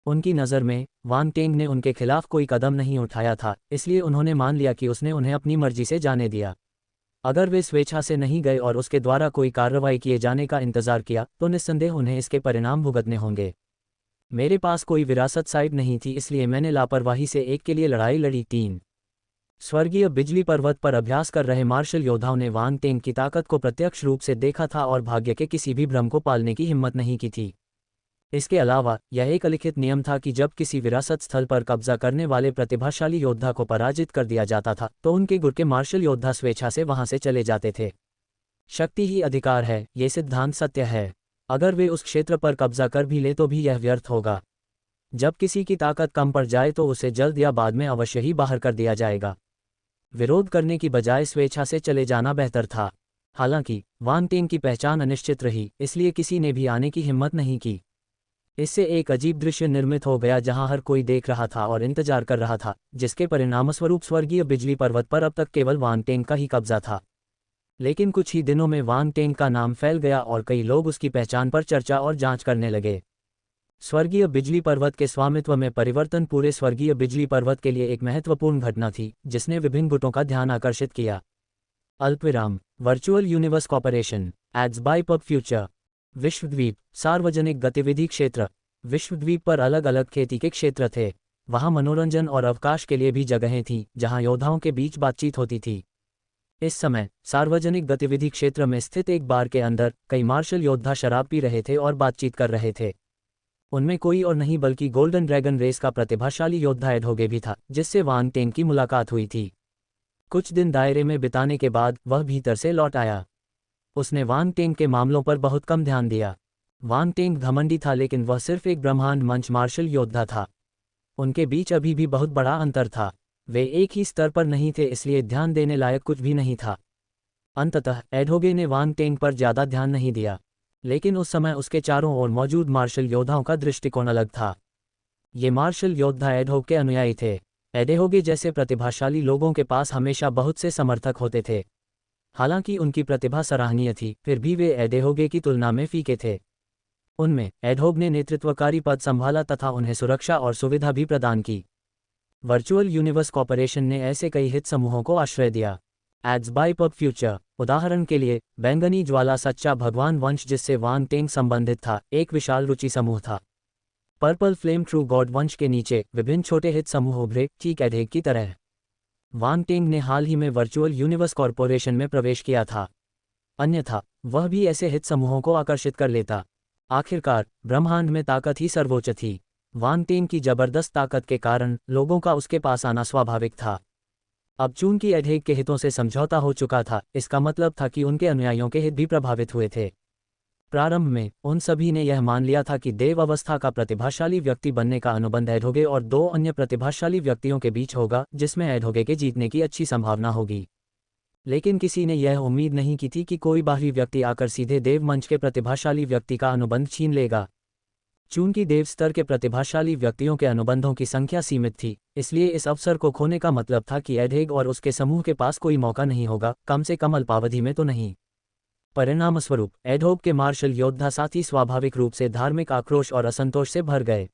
उनकी नज़र में वांग टेंग ने उनके खिलाफ कोई कदम नहीं उठाया था, इसलिए उन्होंने मान लिया कि उसने उन्हें अपनी मर्जी से जाने दिया। अगर वे स्वेच्छा से नहीं गए और उसके द्वारा कोई कार्रवाई किए जाने का इंतजार किया तो निस्संदेह उन्हें इसके परिणाम भुगतने होंगे। मेरे पास कोई विरासत साइट नहीं थी, इसलिए मैंने लापरवाही से एक के लिए लड़ाई लड़ी। 3 स्वर्गीय बिजली पर्वत पर अभ्यास कर रहे मार्शल योद्धाओं ने वांग टेंग की ताकत को प्रत्यक्ष रूप से देखा था और भाग्य के किसी भी भ्रम को पालने की हिम्मत नहीं की थी। इसके अलावा यह एक अलिखित नियम था कि जब किसी विरासत स्थल पर कब्जा करने वाले प्रतिभाशाली योद्धा को पराजित कर दिया जाता था तो उनके गुट के मार्शल योद्धा स्वेच्छा से वहां से चले जाते थे। शक्ति ही अधिकार है, ये सिद्धांत सत्य है। अगर वे उस क्षेत्र पर कब्जा कर भी ले तो भी यह व्यर्थ होगा। जब किसी की ताकत कम पड़ जाए तो उसे जल्द या बाद में अवश्य ही बाहर कर दिया जाएगा। विरोध करने की बजाय स्वेच्छा से चले जाना बेहतर था। हालांकि वांग टेंग की पहचान अनिश्चित रही, इसलिए किसी ने भी आने की हिम्मत नहीं की। इससे एक अजीब दृश्य निर्मित हो गया जहां हर कोई देख रहा था और इंतजार कर रहा था, जिसके परिणामस्वरूप स्वर्गीय बिजली पर्वत पर अब तक केवल वांग टेंग का ही कब्जा था। लेकिन कुछ ही दिनों में वांग टेंग का नाम फैल गया और कई लोग उसकी पहचान पर चर्चा और जांच करने लगे। स्वर्गीय बिजली पर्वत के स्वामित्व में परिवर्तन पूरे स्वर्गीय बिजली पर्वत के लिए एक महत्वपूर्ण घटना थी, जिसने विभिन्न गुटों का ध्यान आकर्षित किया। अल्पविराम virtual universe corporation ads by pub future. विश्वद्वीप सार्वजनिक गतिविधि क्षेत्र। विश्वद्वीप पर अलग अलग खेती के क्षेत्र थे। वहां मनोरंजन और अवकाश के लिए भी जगहें थीं, जहां योद्धाओं के बीच बातचीत होती थी। इस समय सार्वजनिक गतिविधि क्षेत्र में स्थित एक बार के अंदर कई मार्शल योद्धा शराब पी रहे थे और बातचीत कर रहे थे। उनमें कोई और नहीं बल्कि गोल्डन ड्रैगन रेस का प्रतिभाशाली योद्धा एडहोगे भी था, जिससे वांग टेंग की मुलाकात हुई थी। कुछ दिन दायरे में बिताने के बाद वह भीतर से लौट आया। उसने वांग टेंग के मामलों पर बहुत कम ध्यान दिया। वांग टेंग घमंडी था, लेकिन वह सिर्फ एक ब्रह्मांड मंच मार्शल योद्धा था। उनके बीच अभी भी बहुत बड़ा अंतर था। वे एक ही स्तर पर नहीं थे, इसलिए ध्यान देने लायक कुछ भी नहीं था। अंततः एडहोगे ने वांग टेंग पर ज्यादा ध्यान नहीं दिया, लेकिन उस समय उसके चारों ओर मौजूद मार्शल योद्धाओं का दृष्टिकोण अलग था। ये मार्शल योद्धा एडहोग के अनुयायी थे। एडहोगे जैसे प्रतिभाशाली लोगों के पास हमेशा बहुत से समर्थक होते थे। हालांकि उनकी प्रतिभा सराहनीय थी, फिर भी वे एडहोगे की तुलना में फीके थे। उनमें एडहोग ने नेतृत्वकारी पद संभाला तथा उन्हें सुरक्षा और सुविधा भी प्रदान की। वर्चुअल यूनिवर्स कॉर्पोरेशन ने ऐसे कई हित समूहों को आश्रय दिया। एड्स बाय पब फ्यूचर उदाहरण के लिए बैंगनी ज्वाला सच्चा भगवान वंश, जिससे वांग टेंग संबंधित था, एक विशाल रुचि समूह था। पर्पल फ्लेम ट्रू गॉड वंश के नीचे विभिन्न छोटे हित समूह उभरे, ठीक एडहेग की तरह। वांग टेंग ने हाल ही में वर्चुअल यूनिवर्स कॉर्पोरेशन में प्रवेश किया था, अन्यथा वह भी ऐसे हित समूहों को आकर्षित कर लेता। आखिरकार ब्रह्मांड में ताकत ही सर्वोच्च थी। वांग टेंग की जबरदस्त ताकत के कारण लोगों का उसके पास आना स्वाभाविक था। अब चूंकि एडहेग के हितों से समझौता हो चुका था, इसका मतलब था कि उनके अनुयायियों के हित भी प्रभावित हुए थे। प्रारंभ में उन सभी ने यह मान लिया था कि देव अवस्था का प्रतिभाशाली व्यक्ति बनने का अनुबंध एडहोगे और दो अन्य प्रतिभाशाली व्यक्तियों के बीच होगा, जिसमें एडहोगे के जीतने की अच्छी संभावना होगी। लेकिन किसी ने यह उम्मीद नहीं की थी कि कोई बाहरी व्यक्ति आकर सीधे देव मंच के प्रतिभाशाली व्यक्ति का अनुबंध छीन लेगा। चूंकि देव स्तर के प्रतिभाशाली व्यक्तियों के अनुबंधों की संख्या सीमित थी, इसलिए इस अवसर को खोने का मतलब था कि एडहेग और उसके समूह के पास कोई मौका नहीं होगा, कम से कम अल्पावधि में तो नहीं। परिणामस्वरूप एडहोग के मार्शल योद्धा साथी स्वाभाविक रूप से धार्मिक आक्रोश और असंतोष से भर गए।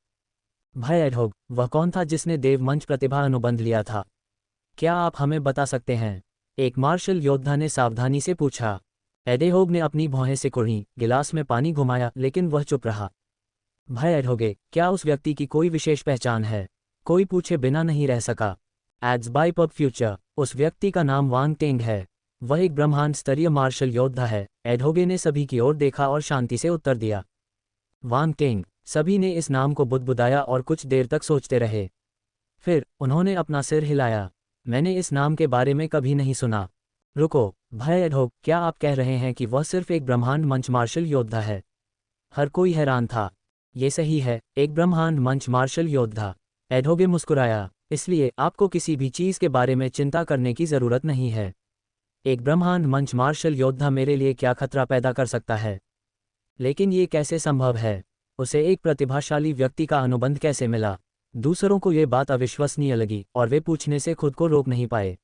भाई एडहोग वह कौन था जिसने देव मंच प्रतिभा अनुबंध लिया था? क्या आप हमें बता सकते हैं? एक मार्शल योद्धा ने सावधानी से पूछा। एडहोग ने अपनी भौहें सिकुड़ी, गिलास में पानी घुमाया, लेकिन वह चुप रहा। भाई एडहोगे, क्या उस व्यक्ति की कोई विशेष पहचान है? कोई पूछे बिना नहीं रह सका। एड्स बाय पब फ्यूचर उस व्यक्ति का नाम वांग टेंग है। वह एक ब्रह्मांड स्तरीय मार्शल योद्धा है। एडहोगे ने सभी की ओर देखा और शांति से उत्तर दिया, वांग टेंग। सभी ने इस नाम को बुदबुदाया और कुछ देर तक सोचते रहे। फिर उन्होंने अपना सिर हिलाया। मैंने इस नाम के बारे में कभी नहीं सुना। रुको भाई एडहोग, क्या आप कह रहे हैं कि वह सिर्फ एक ब्रह्मांड मंच मार्शल योद्धा है? हर कोई हैरान था। ये सही है, एक ब्रह्मांड मंच मार्शल योद्धा। एडहोगे मुस्कुराया। इसलिए आपको किसी भी चीज के बारे में चिंता करने की जरूरत नहीं है। एक ब्रह्मांड मंच मार्शल योद्धा मेरे लिए क्या खतरा पैदा कर सकता है? लेकिन ये कैसे संभव है? उसे एक प्रतिभाशाली व्यक्ति का अनुबंध कैसे मिला? दूसरों को ये बात अविश्वसनीय लगी और वे पूछने से खुद को रोक नहीं पाए।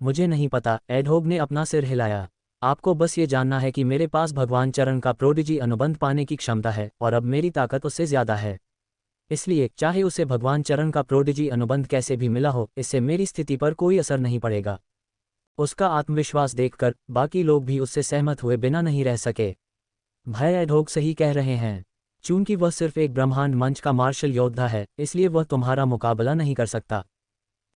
मुझे नहीं पता, एडहोग ने अपना सिर हिलाया। आपको बस ये जानना है कि मेरे पास भगवान चरण का प्रोडिजी अनुबंध पाने की क्षमता है और अब मेरी ताकत उससे ज्यादा है। इसलिए चाहे उसे भगवान चरण का प्रोडिजी अनुबंध कैसे भी मिला हो, इससे मेरी स्थिति पर कोई असर नहीं पड़ेगा। उसका आत्मविश्वास देखकर बाकी लोग भी उससे सहमत हुए बिना नहीं रह सके। भाई एडहोग सही कह रहे हैं। चूंकि वह सिर्फ एक ब्रह्मांड मंच का मार्शल योद्धा है, इसलिए वह तुम्हारा मुकाबला नहीं कर सकता।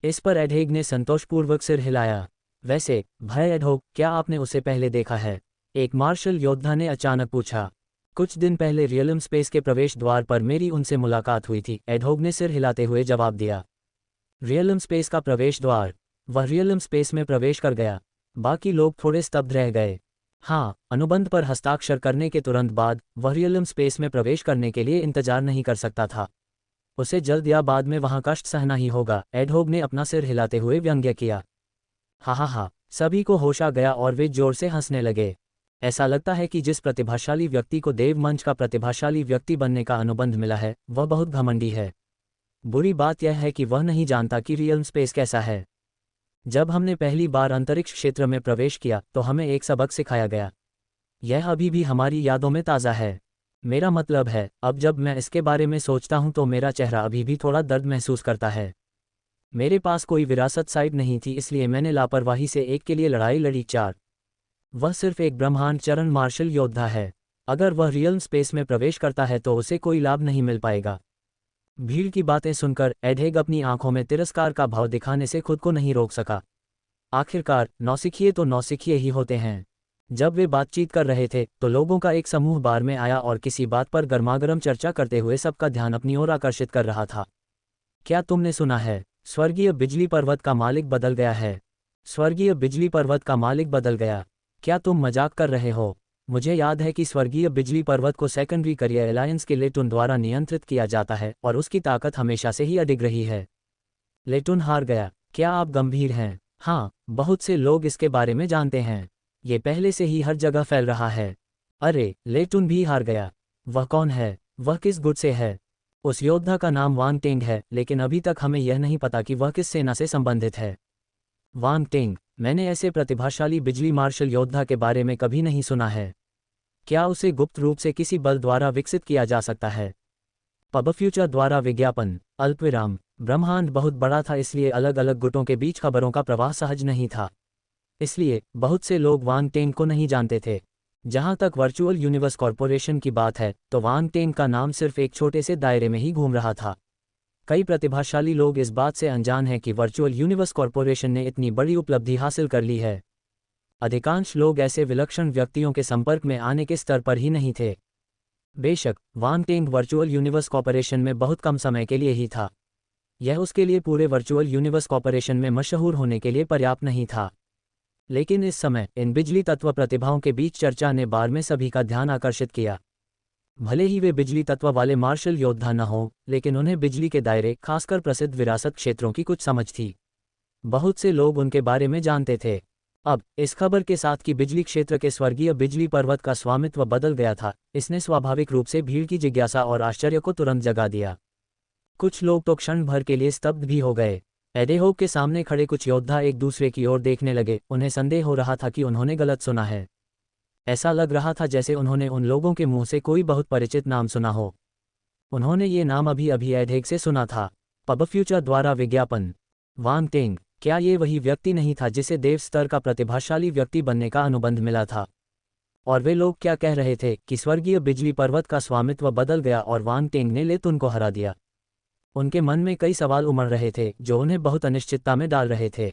इस पर एडहेग ने संतोषपूर्वक सिर हिलाया। वैसे भाई एडहोग, क्या आपने उसे पहले देखा है? एक मार्शल योद्धा ने अचानक पूछा। कुछ दिन पहले रियलम स्पेस के प्रवेश द्वार पर मेरी उनसे मुलाकात हुई थी, एडहोग ने सिर हिलाते हुए जवाब दिया। रियलम स्पेस का प्रवेश द्वार। वह रियलम स्पेस में प्रवेश कर गया। बाकी लोग थोड़े स्तब्ध रह गए। हाँ, अनुबंध पर हस्ताक्षर करने के तुरंत बाद वह रियलम स्पेस में प्रवेश करने के लिए इंतजार नहीं कर सकता था। उसे जल्द या बाद में वहां कष्ट सहना ही होगा, एडहोग ने अपना सिर हिलाते हुए व्यंग्य किया। हा, सभी को होश आ गया और वे जोर से हंसने लगे। ऐसा लगता है कि जिस प्रतिभाशाली व्यक्ति को देव मंच का प्रतिभाशाली व्यक्ति बनने का अनुबंध मिला है, वह बहुत घमंडी है। बुरी बात यह है कि वह नहीं जानता कि रियलम स्पेस कैसा है। जब हमने पहली बार अंतरिक्ष क्षेत्र में प्रवेश किया तो हमें एक सबक सिखाया गया। यह अभी भी हमारी यादों में ताज़ा है। मेरा मतलब है, अब जब मैं इसके बारे में सोचता हूं तो मेरा चेहरा अभी भी थोड़ा दर्द महसूस करता है। मेरे पास कोई विरासत साइट नहीं थी, इसलिए मैंने लापरवाही से एक के लिए लड़ाई लड़ी। 4 वह सिर्फ एक ब्रह्मांड चरण मार्शल योद्धा है। अगर वह रियल्म स्पेस में प्रवेश करता है तो उसे कोई लाभ नहीं मिल पाएगा। भीड़ की बातें सुनकर एडहेग अपनी आंखों में तिरस्कार का भाव दिखाने से खुद को नहीं रोक सका। आखिरकार नौसिखिए तो नौसिखिए ही होते हैं। जब वे बातचीत कर रहे थे तो लोगों का एक समूह बार में आया और किसी बात पर गर्मागर्म चर्चा करते हुए सबका ध्यान अपनी ओर आकर्षित कर रहा था। क्या तुमने सुना है? स्वर्गीय बिजली पर्वत का मालिक बदल गया है। स्वर्गीय बिजली पर्वत का मालिक बदल गया। क्या तुम मजाक कर रहे हो? मुझे याद है कि स्वर्गीय बिजली पर्वत को सेकेंडरी करियर अलायंस के लेटुन द्वारा नियंत्रित किया जाता है और उसकी ताकत हमेशा से ही अडिग रही है। लेटुन हार गया। क्या आप गंभीर हैं? हाँ, बहुत से लोग इसके बारे में जानते हैं। ये पहले से ही हर जगह फैल रहा है। अरे, लेटुन भी हार गया। वह कौन है? वह किस गुट से है? उस योद्धा का नाम वांग टेंग है, लेकिन अभी तक हमें यह नहीं पता कि वह किस सेना से संबंधित है। वांग टेंग? मैंने ऐसे प्रतिभाशाली बिजली मार्शल योद्धा के बारे में कभी नहीं सुना है। क्या उसे गुप्त रूप से किसी बल द्वारा विकसित किया जा सकता है? पब फ्यूचर द्वारा विज्ञापन। अल्पविराम। ब्रह्मांड बहुत बड़ा था, इसलिए अलग अलग गुटों के बीच खबरों का प्रवाह सहज नहीं था। इसलिए बहुत से लोग वांग टेंग को नहीं जानते थे। जहां तक वर्चुअल यूनिवर्स कॉरपोरेशन की बात है तो वांग टेंग का नाम सिर्फ एक छोटे से दायरे में ही घूम रहा था। कई प्रतिभाशाली लोग इस बात से अनजान हैं कि वर्चुअल यूनिवर्स कॉरपोरेशन ने इतनी बड़ी उपलब्धि हासिल कर ली है। अधिकांश लोग ऐसे विलक्षण व्यक्तियों के संपर्क में आने के स्तर पर ही नहीं थे। बेशक वांग टेंग वर्चुअल यूनिवर्स कॉरपोरेशन में बहुत कम समय के लिए ही था। यह उसके लिए पूरे वर्चुअल यूनिवर्स कॉरपोरेशन में मशहूर होने के लिए पर्याप्त नहीं था। लेकिन इस समय इन बिजली तत्व प्रतिभाओं के बीच चर्चा ने बार में सभी का ध्यान आकर्षित किया। भले ही वे बिजली तत्व वाले मार्शल योद्धा न हों, लेकिन उन्हें बिजली के दायरे, खासकर प्रसिद्ध विरासत क्षेत्रों की कुछ समझ थी। बहुत से लोग उनके बारे में जानते थे। अब इस खबर के साथ कि बिजली क्षेत्र के स्वर्गीय बिजली पर्वत का स्वामित्व बदल गया था, इसने स्वाभाविक रूप से भीड़ की जिज्ञासा और आश्चर्य को तुरंत जगा दिया। कुछ लोग तो क्षण भर के लिए स्तब्ध भी हो गए। एडेहोग के सामने खड़े कुछ योद्धा एक दूसरे की ओर देखने लगे। उन्हें संदेह हो रहा था कि उन्होंने गलत सुना है। ऐसा लग रहा था जैसे उन्होंने उन लोगों के मुंह से कोई बहुत परिचित नाम सुना हो। उन्होंने ये नाम अभी अभी एडेग से सुना था। पब फ्यूचर द्वारा विज्ञापन। वांग टेंग? क्या ये वही व्यक्ति नहीं था जिसे देव स्तर का प्रतिभाशाली व्यक्ति बनने का अनुबंध मिला था? और वे लोग क्या कह रहे थे कि स्वर्गीय बिजली पर्वत का स्वामित्व बदल गया और वांग टेंग ने लेतुन को हरा दिया। उनके मन में कई सवाल उमड़ रहे थे जो उन्हें बहुत अनिश्चितता में डाल रहे थे।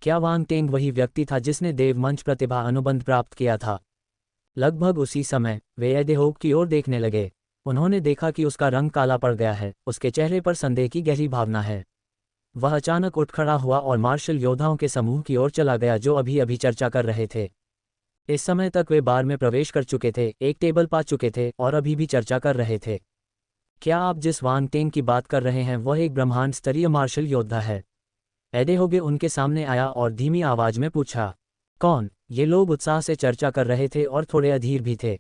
क्या वांग टेंग वही व्यक्ति था जिसने देव मंच प्रतिभा अनुबंध प्राप्त किया था? लगभग उसी समय वे एडेहोग की ओर देखने लगे। उन्होंने देखा कि उसका रंग काला पड़ गया है। उसके चेहरे पर संदेह की गहरी भावना है। वह अचानक उठ खड़ा हुआ और मार्शल योद्धाओं के समूह की ओर चला गया जो अभी अभी चर्चा कर रहे थे। इस समय तक वे बार में प्रवेश कर चुके थे, एक टेबल पा चुके थे और अभी भी चर्चा कर रहे थे। क्या आप जिस वांग टेंग की बात कर रहे हैं वह एक ब्रह्मांड स्तरीय मार्शल योद्धा है? एडेहोग उनके सामने आया और धीमी आवाज में पूछा। कौन? ये लोग उत्साह से चर्चा कर रहे थे और थोड़े अधीर भी थे।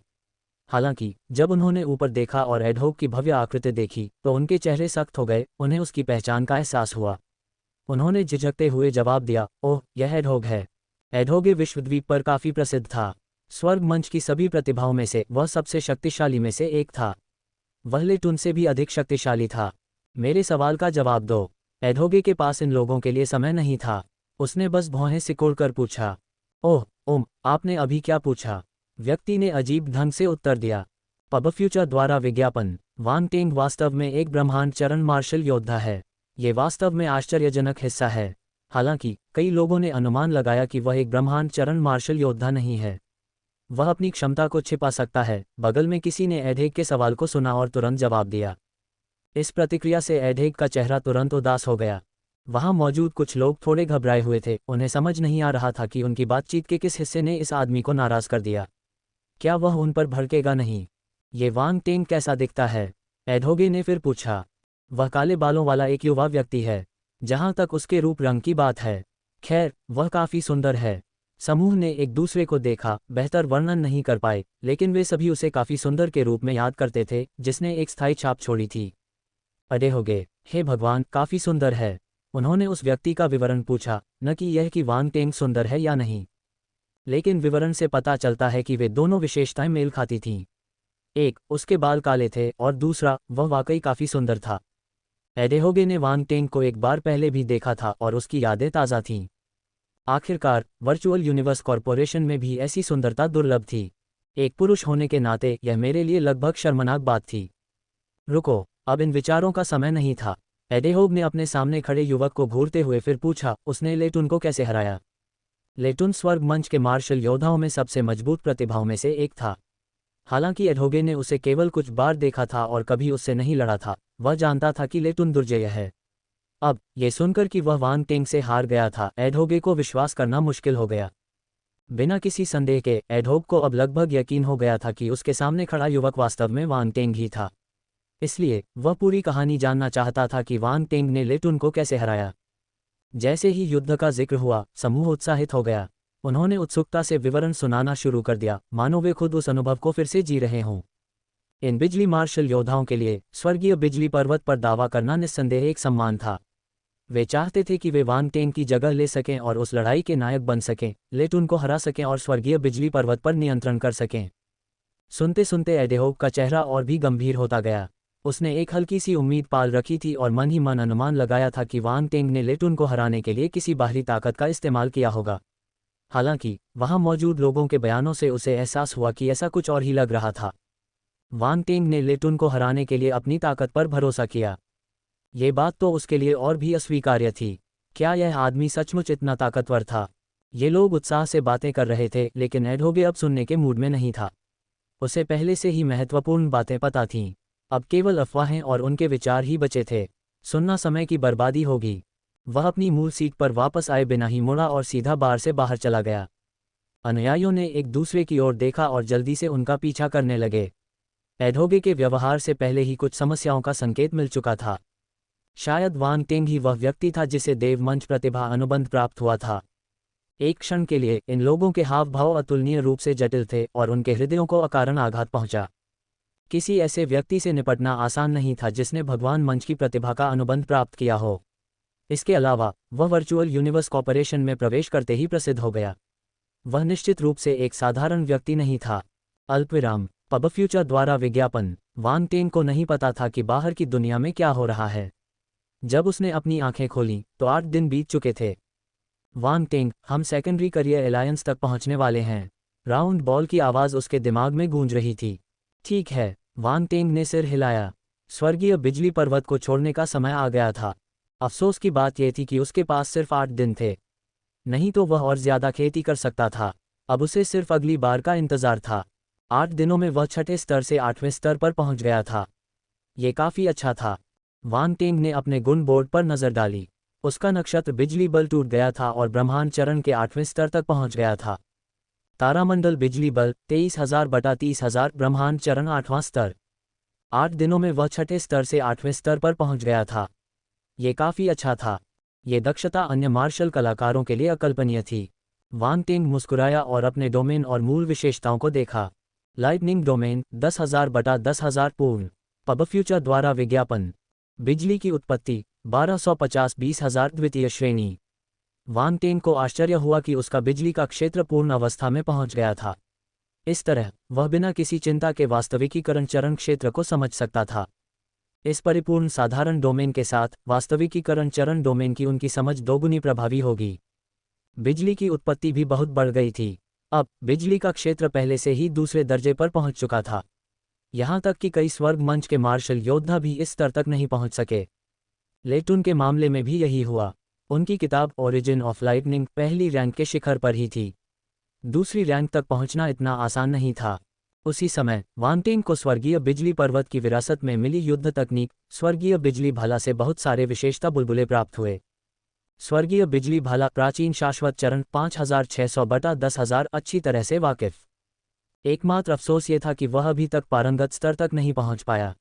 हालांकि जब उन्होंने ऊपर देखा और एडहोग की भव्य आकृति देखी तो उनके चेहरे सख्त हो गए। उन्हें उसकी पहचान का एहसास हुआ। उन्होंने झिझकते हुए जवाब दिया, ओह, यह एडहोग है। एडहोग विश्वद्वीप पर काफी प्रसिद्ध था। स्वर्ग मंच की सभी प्रतिभाओं में से वह सबसे शक्तिशाली में से एक था। वह लेटुन से भी अधिक शक्तिशाली था। मेरे सवाल का जवाब दो। एडहोगे के पास इन लोगों के लिए समय नहीं था। उसने बस भौहें सिकोड़कर पूछा। ओह, आपने अभी क्या पूछा? व्यक्ति ने अजीब ढंग से उत्तर दिया। पब फ्यूचर द्वारा विज्ञापन। वांग टेंग वास्तव में एक ब्रह्मांड चरण मार्शल योद्धा है। ये वास्तव में आश्चर्यजनक हिस्सा है। हालांकि कई लोगों ने अनुमान लगाया कि वह एक ब्रह्मांड चरण मार्शल योद्धा नहीं है। वह अपनी क्षमता को छिपा सकता है। बगल में किसी ने एडहेग के सवाल को सुना और तुरंत जवाब दिया। इस प्रतिक्रिया से एडहेग का चेहरा तुरंत उदास हो गया। वहां मौजूद कुछ लोग थोड़े घबराए हुए थे, उन्हें समझ नहीं आ रहा था कि उनकी बातचीत के किस हिस्से ने इस आदमी को नाराज कर दिया। क्या वह उन पर भड़केगा नहीं? ये वांग टेंग कैसा दिखता है? एडहोगे ने फिर पूछा। वह काले बालों वाला एक युवा व्यक्ति है, जहां तक उसके रूप रंग की बात है। खैर, वह काफी सुंदर है। समूह ने एक दूसरे को देखा, बेहतर वर्णन नहीं कर पाए, लेकिन वे सभी उसे काफी सुंदर के रूप में याद करते थे, जिसने एक स्थायी छाप छोड़ी थी। एडहोगे, हे भगवान, काफी सुंदर है। उन्होंने उस व्यक्ति का विवरण पूछा, न कि यह कि वांग टेंग सुंदर है या नहीं। लेकिन विवरण से पता चलता है कि वे दोनों विशेषताएं मेल खाती थीं। एक, उसके बाल काले थे, और दूसरा, वह वाकई काफी सुंदर था। एडहोगे ने वांग टेंग को एक बार पहले भी देखा था और उसकी यादें ताज़ा थीं। आखिरकार, वर्चुअल यूनिवर्स कॉरपोरेशन में भी ऐसी सुंदरता दुर्लभ थी। एक पुरुष होने के नाते यह मेरे लिए लगभग शर्मनाक बात थी। रुको, अब इन विचारों का समय नहीं था। एडहोग ने अपने सामने खड़े युवक को घूरते हुए फिर पूछा, उसने लेटुन को कैसे हराया? लेटुन स्वर्ग मंच के मार्शल योद्धाओं में सबसे मजबूत प्रतिभाओं में से एक था। हालांकि एडहोगे ने उसे केवल कुछ बार देखा था और कभी उससे नहीं लड़ा था, वह जानता था कि लेटुन दुर्जेय है। अब ये सुनकर कि वह वांग टेंग से हार गया था, एडहोगे को विश्वास करना मुश्किल हो गया। बिना किसी संदेह के एडहोग को अब लगभग यकीन हो गया था कि उसके सामने खड़ा युवक वास्तव में वांग टेंग ही था। इसलिए वह पूरी कहानी जानना चाहता था कि वांग टेंग ने लेटुन को कैसे हराया। जैसे ही युद्ध का जिक्र हुआ, समूह उत्साहित हो गया। उन्होंने उत्सुकता से विवरण सुनाना शुरू कर दिया, मानो वे खुद उस अनुभव को फिर से जी रहे हों। इन बिजली मार्शल योद्धाओं के लिए स्वर्गीय बिजली पर्वत पर दावा करना निस्संदेह एक सम्मान था। वे चाहते थे कि वे वांग टेंग की जगह ले सकें और उस लड़ाई के नायक बन सकें, लेटुन को हरा सकें और स्वर्गीय बिजली पर्वत पर नियंत्रण कर सकें। सुनते सुनते एडहोग का चेहरा और भी गंभीर होता गया। उसने एक हल्की सी उम्मीद पाल रखी थी और मन ही मन अनुमान लगाया था कि वांग टेंग ने लेटुन को हराने के लिए किसी बाहरी ताकत का इस्तेमाल किया होगा। हालांकि वहां मौजूद लोगों के बयानों से उसे एहसास हुआ कि ऐसा कुछ और ही लग रहा था। वांग टेंग ने लेटुन को हराने के लिए अपनी ताकत पर भरोसा किया। ये बात तो उसके लिए और भी अस्वीकार्य थी। क्या यह आदमी सचमुच इतना ताकतवर था? ये लोग उत्साह से बातें कर रहे थे, लेकिन एडहोगे अब सुनने के मूड में नहीं था। उसे पहले से ही महत्वपूर्ण बातें पता थीं। अब केवल अफवाहें और उनके विचार ही बचे थे। सुनना समय की बर्बादी होगी। वह अपनी मूल सीट पर वापस आए बिना ही मुड़ा और सीधा बार से बाहर चला गया। अनुयायियों ने एक दूसरे की ओर देखा और जल्दी से उनका पीछा करने लगे। एडहोगे के व्यवहार से पहले ही कुछ समस्याओं का संकेत मिल चुका था। शायद वांग टेंग ही वह व्यक्ति था जिसे देवमंच प्रतिभा अनुबंध प्राप्त हुआ था। एक क्षण के लिए इन लोगों के हाव भाव अतुलनीय रूप से जटिल थे और उनके हृदयों को अकारण आघात पहुंचा। किसी ऐसे व्यक्ति से निपटना आसान नहीं था जिसने भगवान मंच की प्रतिभा का अनुबंध प्राप्त किया हो। इसके अलावा वह वर्चुअल यूनिवर्स कॉर्पोरेशन में प्रवेश करते ही प्रसिद्ध हो गया। वह निश्चित रूप से एक साधारण व्यक्ति नहीं था। अल्पविराम पब फ्यूचर द्वारा विज्ञापन। वांग टेंग को नहीं पता था कि बाहर की दुनिया में क्या हो रहा है। जब उसने अपनी आंखें खोलीं तो 8 दिन बीत चुके थे। वांग टेंग, हम सेकेंडरी करियर एलायंस तक पहुंचने वाले हैं। राउंड बॉल की आवाज़ उसके दिमाग में गूंज रही थी। ठीक है, वांग टेंग ने सिर हिलाया। स्वर्गीय बिजली पर्वत को छोड़ने का समय आ गया था। अफसोस की बात यह थी कि उसके पास सिर्फ 8 दिन थे। नहीं तो वह और ज्यादा खेती कर सकता था। अब उसे सिर्फ अगली बार का इंतजार था। 8 दिनों में वह 6ठे स्तर से 8वें स्तर पर पहुंच गया था। ये काफी अच्छा था। वांग टेंग ने अपने गुण बोर्ड पर नजर डाली। उसका नक्षत्र बिजली बल टूट गया था और ब्रह्मांड चरण के 8वें स्तर तक पहुंच गया था। तारामंडल बिजली बल 23,000 बटा 30,000, ब्रह्मांड चरण 8वां स्तर। 8 दिनों में वह 6ठे स्तर से 8वें स्तर पर पहुंच गया था। ये काफी अच्छा था। ये दक्षता अन्य मार्शल कलाकारों के लिए अकल्पनीय थी। वांग टेंग मुस्कुराया और अपने डोमेन और मूल विशेषताओं को देखा। लाइटनिंग डोमेन 10,000 बटा 10,000 पूर्ण। पब फ्यूचर द्वारा विज्ञापन। बिजली की उत्पत्ति 1250 20,000 द्वितीय श्रेणी। वांग टेंग को आश्चर्य हुआ कि उसका बिजली का क्षेत्र पूर्ण अवस्था में पहुंच गया था। इस तरह वह बिना किसी चिंता के वास्तविकीकरण चरण क्षेत्र को समझ सकता था। इस परिपूर्ण साधारण डोमेन के साथ वास्तविकीकरण चरण डोमेन की उनकी समझ दोगुनी प्रभावी होगी। बिजली की उत्पत्ति भी बहुत बढ़ गई थी। अब बिजली का क्षेत्र पहले से ही दूसरे दर्जे पर पहुंच चुका था। यहां तक कि कई स्वर्ग मंच के मार्शल योद्धा भी इस स्तर तक नहीं पहुंच सके। लेटुन के मामले में भी यही हुआ। उनकी किताब ओरिजिन ऑफ लाइटनिंग पहली रैंक के शिखर पर ही थी। दूसरी रैंक तक पहुंचना इतना आसान नहीं था। उसी समय वानटेंग को स्वर्गीय बिजली पर्वत की विरासत में मिली युद्ध तकनीक स्वर्गीय बिजली भाला से बहुत सारे विशेषता बुलबुले प्राप्त हुए। स्वर्गीय बिजली भाला प्राचीन शाश्वत चरण 5600/10,000 अच्छी तरह से वाकिफ। एकमात्र अफसोस ये था कि वह अभी तक पारंगत स्तर तक नहीं पहुंच पाया।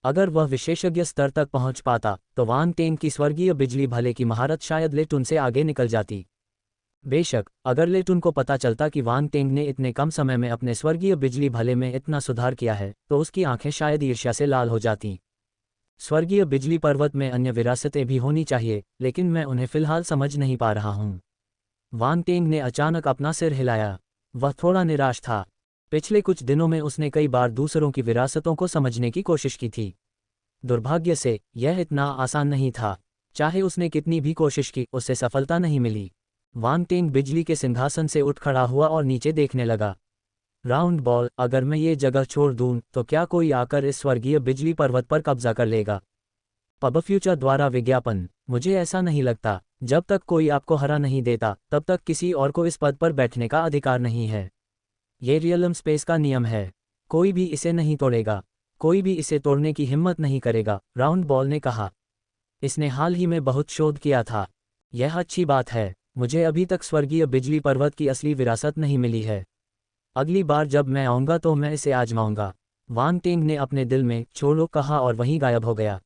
अगर वह विशेषज्ञ स्तर तक पहुंच पाता तो वानटेंग की स्वर्गीय बिजली भाले की महारत शायद लेटुन से आगे निकल जाती। बेशक अगर लेटुन को पता चलता कि वानटेंग ने इतने कम समय में अपने स्वर्गीय बिजली भाले में इतना सुधार किया है तो उसकी आंखें शायद ईर्ष्या से लाल हो जातीं। स्वर्गीय बिजली पर्वत में अन्य विरासतें भी होनी चाहिए, लेकिन मैं उन्हें फिलहाल समझ नहीं पा रहा हूं। वानटेंग ने अचानक अपना सिर हिलाया। वह थोड़ा निराश था। पिछले कुछ दिनों में उसने कई बार दूसरों की विरासतों को समझने की कोशिश की थी। दुर्भाग्य से यह इतना आसान नहीं था। चाहे उसने कितनी भी कोशिश की, उससे सफलता नहीं मिली। वानटेंग बिजली के सिंहासन से उठ खड़ा हुआ और नीचे देखने लगा। राउंड बॉल, अगर मैं ये जगह छोड़ दूं तो क्या कोई आकर इस स्वर्गीय बिजली पर्वत पर कब्जा कर लेगा? पब फ्यूचर द्वारा विज्ञापन। मुझे ऐसा नहीं लगता। जब तक कोई आपको हरा नहीं देता तब तक किसी और को इस पद पर बैठने का अधिकार नहीं है। ये रियलम स्पेस का नियम है। कोई भी इसे नहीं तोड़ेगा। कोई भी इसे तोड़ने की हिम्मत नहीं करेगा, राउंड बॉल ने कहा। इसने हाल ही में बहुत शोध किया था। यह अच्छी बात है। मुझे अभी तक स्वर्गीय बिजली पर्वत की असली विरासत नहीं मिली है। अगली बार जब मैं आऊँगा तो मैं इसे आजमाऊंगा। वानटेंग ने अपने दिल में छोड़ो कहा और वहीं गायब हो गया।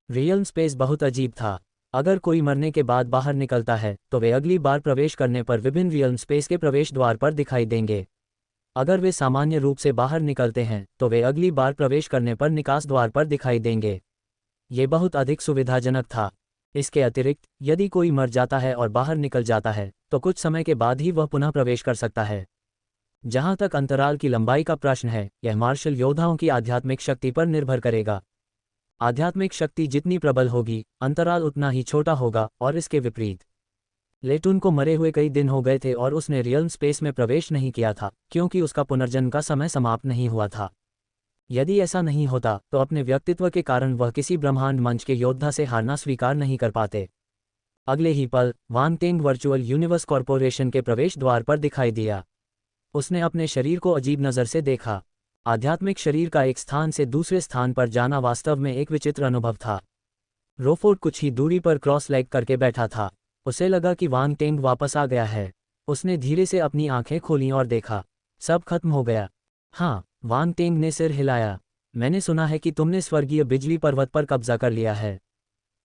रियल्म स्पेस बहुत अजीब था। अगर कोई मरने के बाद बाहर निकलता है तो वे अगली बार प्रवेश करने पर विभिन्न रियल्म स्पेस के प्रवेश द्वार पर दिखाई देंगे। अगर वे सामान्य रूप से बाहर निकलते हैं तो वे अगली बार प्रवेश करने पर निकास द्वार पर दिखाई देंगे। ये बहुत अधिक सुविधाजनक था। इसके अतिरिक्त यदि कोई मर जाता है और बाहर निकल जाता है तो कुछ समय के बाद ही वह पुनः प्रवेश कर सकता है। जहां तक अंतराल की लंबाई का प्रश्न है, यह मार्शल योद्धाओं की आध्यात्मिक शक्ति पर निर्भर करेगा। आध्यात्मिक शक्ति जितनी प्रबल होगी, अंतराल उतना ही छोटा होगा, और इसके विपरीत। लेटुन को मरे हुए कई दिन हो गए थे और उसने रियल्म स्पेस में प्रवेश नहीं किया था क्योंकि उसका पुनर्जन्म का समय समाप्त नहीं हुआ था। यदि ऐसा नहीं होता तो अपने व्यक्तित्व के कारण वह किसी ब्रह्मांड मंच के योद्धा से हारना स्वीकार नहीं कर पाते। अगले ही पल वानटेंग वर्चुअल यूनिवर्स कॉरपोरेशन के प्रवेश द्वार पर दिखाई दिया। उसने अपने शरीर को अजीब नज़र से देखा। आध्यात्मिक शरीर का एक स्थान से दूसरे स्थान पर जाना वास्तव में एक विचित्र अनुभव था। रोफोर्ड कुछ ही दूरी पर क्रॉस लेग करके बैठा था। उसे लगा कि वानटेंग वापस आ गया है। उसने धीरे से अपनी आंखें खोलीं और देखा। सब खत्म हो गया। हाँ, वानटेंग ने सिर हिलाया। मैंने सुना है कि तुमने स्वर्गीय बिजली पर्वत पर कब्जा कर लिया है।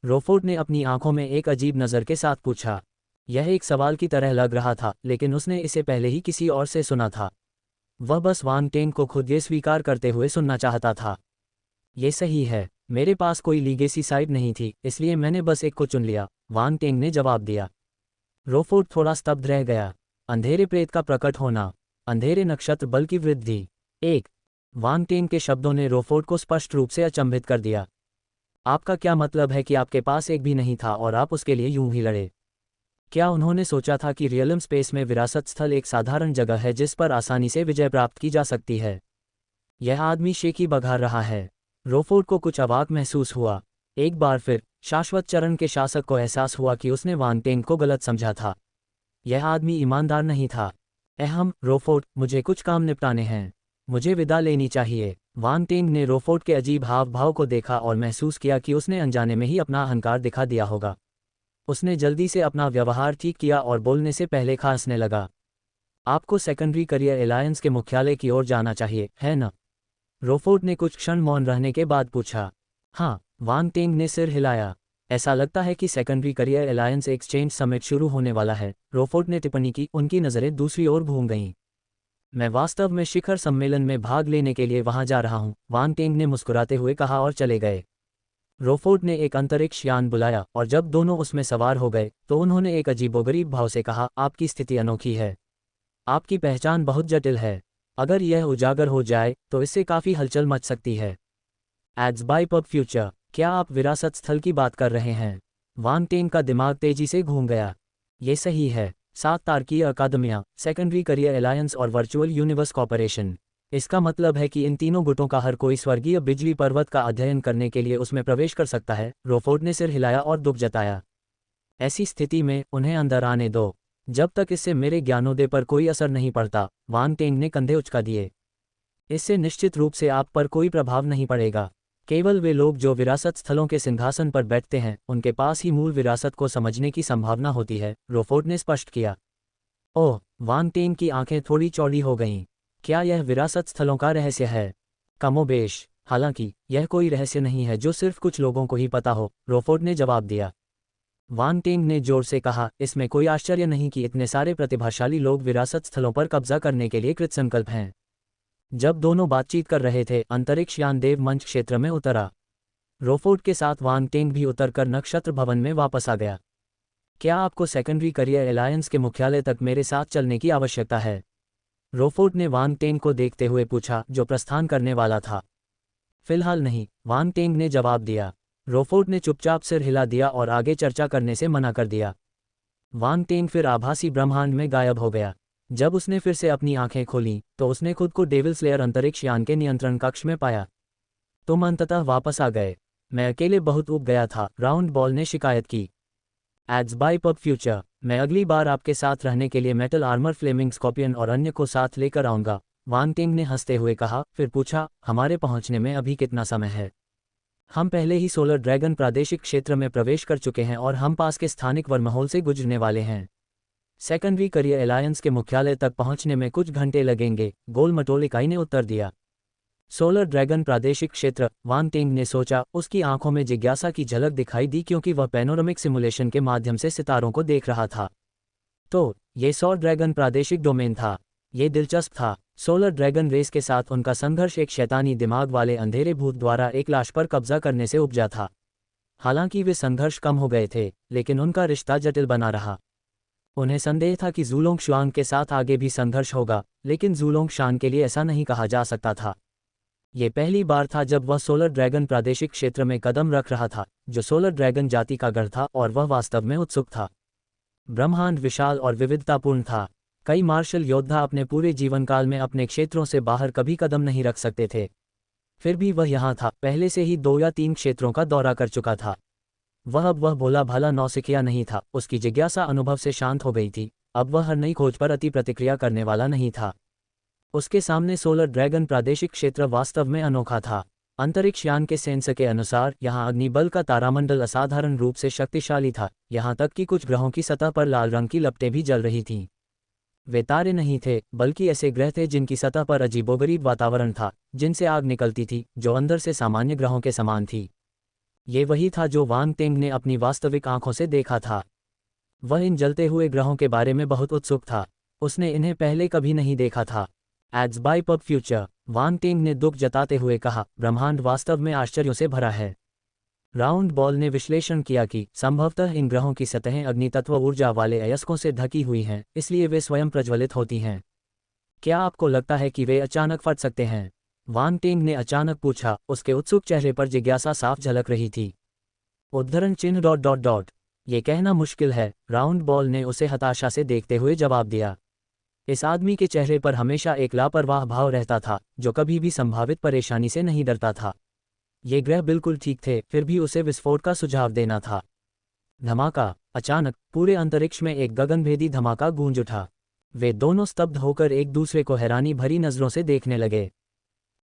रोफोर्ड ने अपनी आंखों में एक अजीब नज़र के साथ पूछा। यह एक सवाल की तरह लग रहा था, लेकिन उसने इसे पहले ही किसी और से सुना था। वह बस वानटेंग को खुद ये स्वीकार करते हुए सुनना चाहता था। ये सही है। मेरे पास कोई लीगेसी साइड नहीं थी, इसलिए मैंने बस एक को चुन लिया, वानटेंग ने जवाब दिया। रोफोर्ड थोड़ा स्तब्ध रह गया। अंधेरे प्रेत का प्रकट होना, अंधेरे नक्षत्र बल की वृद्धि। एक वानटेंग के शब्दों ने रोफोर्ड को स्पष्ट रूप से अचंभित कर दिया। आपका क्या मतलब है कि आपके पास एक भी नहीं था और आप उसके लिए यूं ही लड़े? क्या उन्होंने सोचा था कि रियलम स्पेस में विरासत स्थल एक साधारण जगह है जिस पर आसानी से विजय प्राप्त की जा सकती है? यह आदमी शेखी बघार रहा है। रोफोर्ड को कुछ अवाक महसूस हुआ। एक बार फिर शाश्वत चरण के शासक को एहसास हुआ कि उसने वानटेंग को गलत समझा था। यह आदमी ईमानदार नहीं था। अहम रोफोर्ड, मुझे कुछ काम निपटाने हैं। मुझे विदा लेनी चाहिए। वानटेंग ने रोफोर्ड के अजीब हाव भाव को देखा और महसूस किया कि उसने अनजाने में ही अपना अहंकार दिखा दिया होगा। उसने जल्दी से अपना व्यवहार ठीक किया और बोलने से पहले खांसने लगा। आपको सेकेंडरी करियर एलायंस के मुख्यालय की ओर जाना चाहिए, है न? रोफोर्ड ने कुछ क्षण मौन रहने के बाद पूछा। हाँ, वानटेंग ने सिर हिलाया। ऐसा लगता है कि secondary career alliance exchange summit शुरू होने वाला है, रोफोर्ड ने टिप्पणी की। उनकी नज़रें दूसरी ओर घूम गईं। मैं वास्तव में शिखर सम्मेलन में भाग लेने के लिए वहां जा रहा हूं, वानटेंग ने मुस्कुराते हुए कहा और चले गए। रोफोर्ड ने एक अंतरिक्ष यान बुलाया और जब दोनों उसमें सवार हो गए तो उन्होंने एक अजीबोगरीब भाव से कहा, आपकी स्थिति अनोखी है। आपकी पहचान बहुत जटिल है। अगर यह उजागर हो जाए तो इससे काफ़ी हलचल मच सकती है। Ads by pub future. क्या आप विरासत स्थल की बात कर रहे हैं? वानटेंग का दिमाग तेजी से घूम गया। ये सही है। 7 तारकीय अकादमियाँ, सेकेंडरी करियर एलायंस और वर्चुअल यूनिवर्स कॉर्पोरेशन। इसका मतलब है कि इन तीनों गुटों का हर कोई स्वर्गीय बिजली पर्वत का अध्ययन करने के लिए उसमें प्रवेश कर सकता है। रोफोर्ड ने सिर हिलाया और दुख जताया। ऐसी स्थिति में उन्हें अंदर आने दो। जब तक इससे मेरे ज्ञानोदय पर कोई असर नहीं पड़ता, वांग टेंग ने कंधे उचका दिए। इससे निश्चित रूप से आप पर कोई प्रभाव नहीं पड़ेगा। केवल वे लोग जो विरासत स्थलों के सिंहासन पर बैठते हैं, उनके पास ही मूल विरासत को समझने की संभावना होती है, रोफोर्ड ने स्पष्ट किया। ओह, वांग टेंग की आंखें थोड़ी चौड़ी हो गईं। क्या यह विरासत स्थलों का रहस्य है? कमोबेश, हालांकि यह कोई रहस्य नहीं है जो सिर्फ कुछ लोगों को ही पता हो, रोफोर्ड ने जवाब दिया। वांग टेंग ने जोर से कहा, इसमें कोई आश्चर्य नहीं कि इतने सारे प्रतिभाशाली लोग विरासत स्थलों पर कब्जा करने के लिए कृतसंकल्प हैं। जब दोनों बातचीत कर रहे थे, अंतरिक्ष यान देव मंच क्षेत्र में उतरा। रोफोर्ड के साथ वांग टेंग भी उतरकर नक्षत्र भवन में वापस आ गया। क्या आपको सेकेंडरी करियर एलायंस के मुख्यालय तक मेरे साथ चलने की आवश्यकता है? रोफोर्ड ने वांग टेंग को देखते हुए पूछा, जो प्रस्थान करने वाला था। फिलहाल नहीं, वांग टेंग ने जवाब दिया। रोफोर्ड ने चुपचाप सिर हिला दिया और आगे चर्चा करने से मना कर दिया। वांग टेंग फिर आभासी ब्रह्मांड में गायब हो गया। जब उसने फिर से अपनी आंखें खोलीं, तो उसने खुद को डेविल स्लेयर अंतरिक्ष यान के नियंत्रण कक्ष में पाया। तुम अंततः वापस आ गए। मैं अकेले बहुत ऊब गया था, राउंड बॉल ने शिकायत की। एड्स बाय पब फ्यूचर, मैं अगली बार आपके साथ रहने के लिए मेटल आर्मर, फ्लेमिंग स्कॉर्पियन और अन्य को साथ लेकर आऊंगा, वांग टेंग ने हंसते हुए कहा। फिर पूछा, हमारे पहुंचने में अभी कितना समय है? हम पहले ही सोलर ड्रैगन प्रादेशिक क्षेत्र में प्रवेश कर चुके हैं और हम पास के स्थानिक वर्महोल से गुजरने वाले हैं। सेकेंडरी करियर एलायंस के मुख्यालय तक पहुंचने में कुछ घंटे लगेंगे, गोल मटोल इकाई ने उत्तर दिया। सोलर ड्रैगन प्रादेशिक क्षेत्र, वांग टेंग ने सोचा। उसकी आंखों में जिज्ञासा की झलक दिखाई दी क्योंकि वह पैनोरमिक सिमुलेशन के माध्यम से सितारों को देख रहा था। तो ये सोलर ड्रैगन प्रादेशिक डोमेन था। ये दिलचस्प था। सोलर ड्रैगन रेस के साथ उनका संघर्ष एक शैतानी दिमाग वाले अंधेरे भूत द्वारा एक लाश पर कब्जा करने से उपजा था। हालांकि वे संघर्ष कम हो गए थे, लेकिन उनका रिश्ता जटिल बना रहा। उन्हें संदेह था कि ज़ुलोंग शुआंग के साथ आगे भी संघर्ष होगा, लेकिन ज़ुलोंग शान के लिए ऐसा नहीं कहा जा सकता था। ये पहली बार था जब वह सोलर ड्रैगन प्रादेशिक क्षेत्र में कदम रख रहा था, जो सोलर ड्रैगन जाति का गढ़ था, और वह वास्तव में उत्सुक था। ब्रह्मांड विशाल और विविधतापूर्ण था। कई मार्शल योद्धा अपने पूरे जीवनकाल में अपने क्षेत्रों से बाहर कभी कदम नहीं रख सकते थे। फिर भी वह यहाँ था, पहले से ही 2 या 3 क्षेत्रों का दौरा कर चुका था। वह भोला भाला नौसिखिया नहीं था। उसकी जिज्ञासा अनुभव से शांत हो गई थी। अब वह हर नई खोज पर अति प्रतिक्रिया करने वाला नहीं था। उसके सामने सोलर ड्रैगन प्रादेशिक क्षेत्र वास्तव में अनोखा था। अंतरिक्ष यान के सेंसर के अनुसार यहाँ अग्निबल का तारामंडल असाधारण रूप से शक्तिशाली था, यहाँ तक कि कुछ ग्रहों की सतह पर लाल रंग की लपटें भी जल रही थीं। वे तारे नहीं थे, बल्कि ऐसे ग्रह थे जिनकी सतह पर अजीबोगरीब वातावरण था, जिनसे आग निकलती थी, जो अंदर से सामान्य ग्रहों के समान थी। ये वही था जो वांग टेंग ने अपनी वास्तविक आंखों से देखा था। वह इन जलते हुए ग्रहों के बारे में बहुत उत्सुक था। उसने इन्हें पहले कभी नहीं देखा था। Ads by pub future, Wang tang ने दुख जताते हुए कहा, ब्रह्मांड वास्तव में आश्चर्यों से भरा है। राउंड बॉल ने विश्लेषण किया कि संभवतः इन ग्रहों की सतहें अग्नितत्व ऊर्जा वाले अयस्कों से ढकी हुई हैं, इसलिए वे स्वयं प्रज्वलित होती हैं। क्या आपको लगता है कि वे अचानक फट सकते हैं? वांग टेंग ने अचानक पूछा। उसके उत्सुक चेहरे पर जिज्ञासा साफ झलक रही थी। उद्धरण चिन्ह ... ये कहना मुश्किल है, राउंड बॉल ने उसे हताशा से देखते हुए जवाब दिया। इस आदमी के चेहरे पर हमेशा एक लापरवाह भाव रहता था, जो कभी भी संभावित परेशानी से नहीं डरता था। ये ग्रह बिल्कुल ठीक थे, फिर भी उसे विस्फोट का सुझाव देना था। धमाका! अचानक पूरे अंतरिक्ष में एक गगनभेदी धमाका गूंज उठा। वे दोनों स्तब्ध होकर एक दूसरे को हैरानी भरी नजरों से देखने लगे।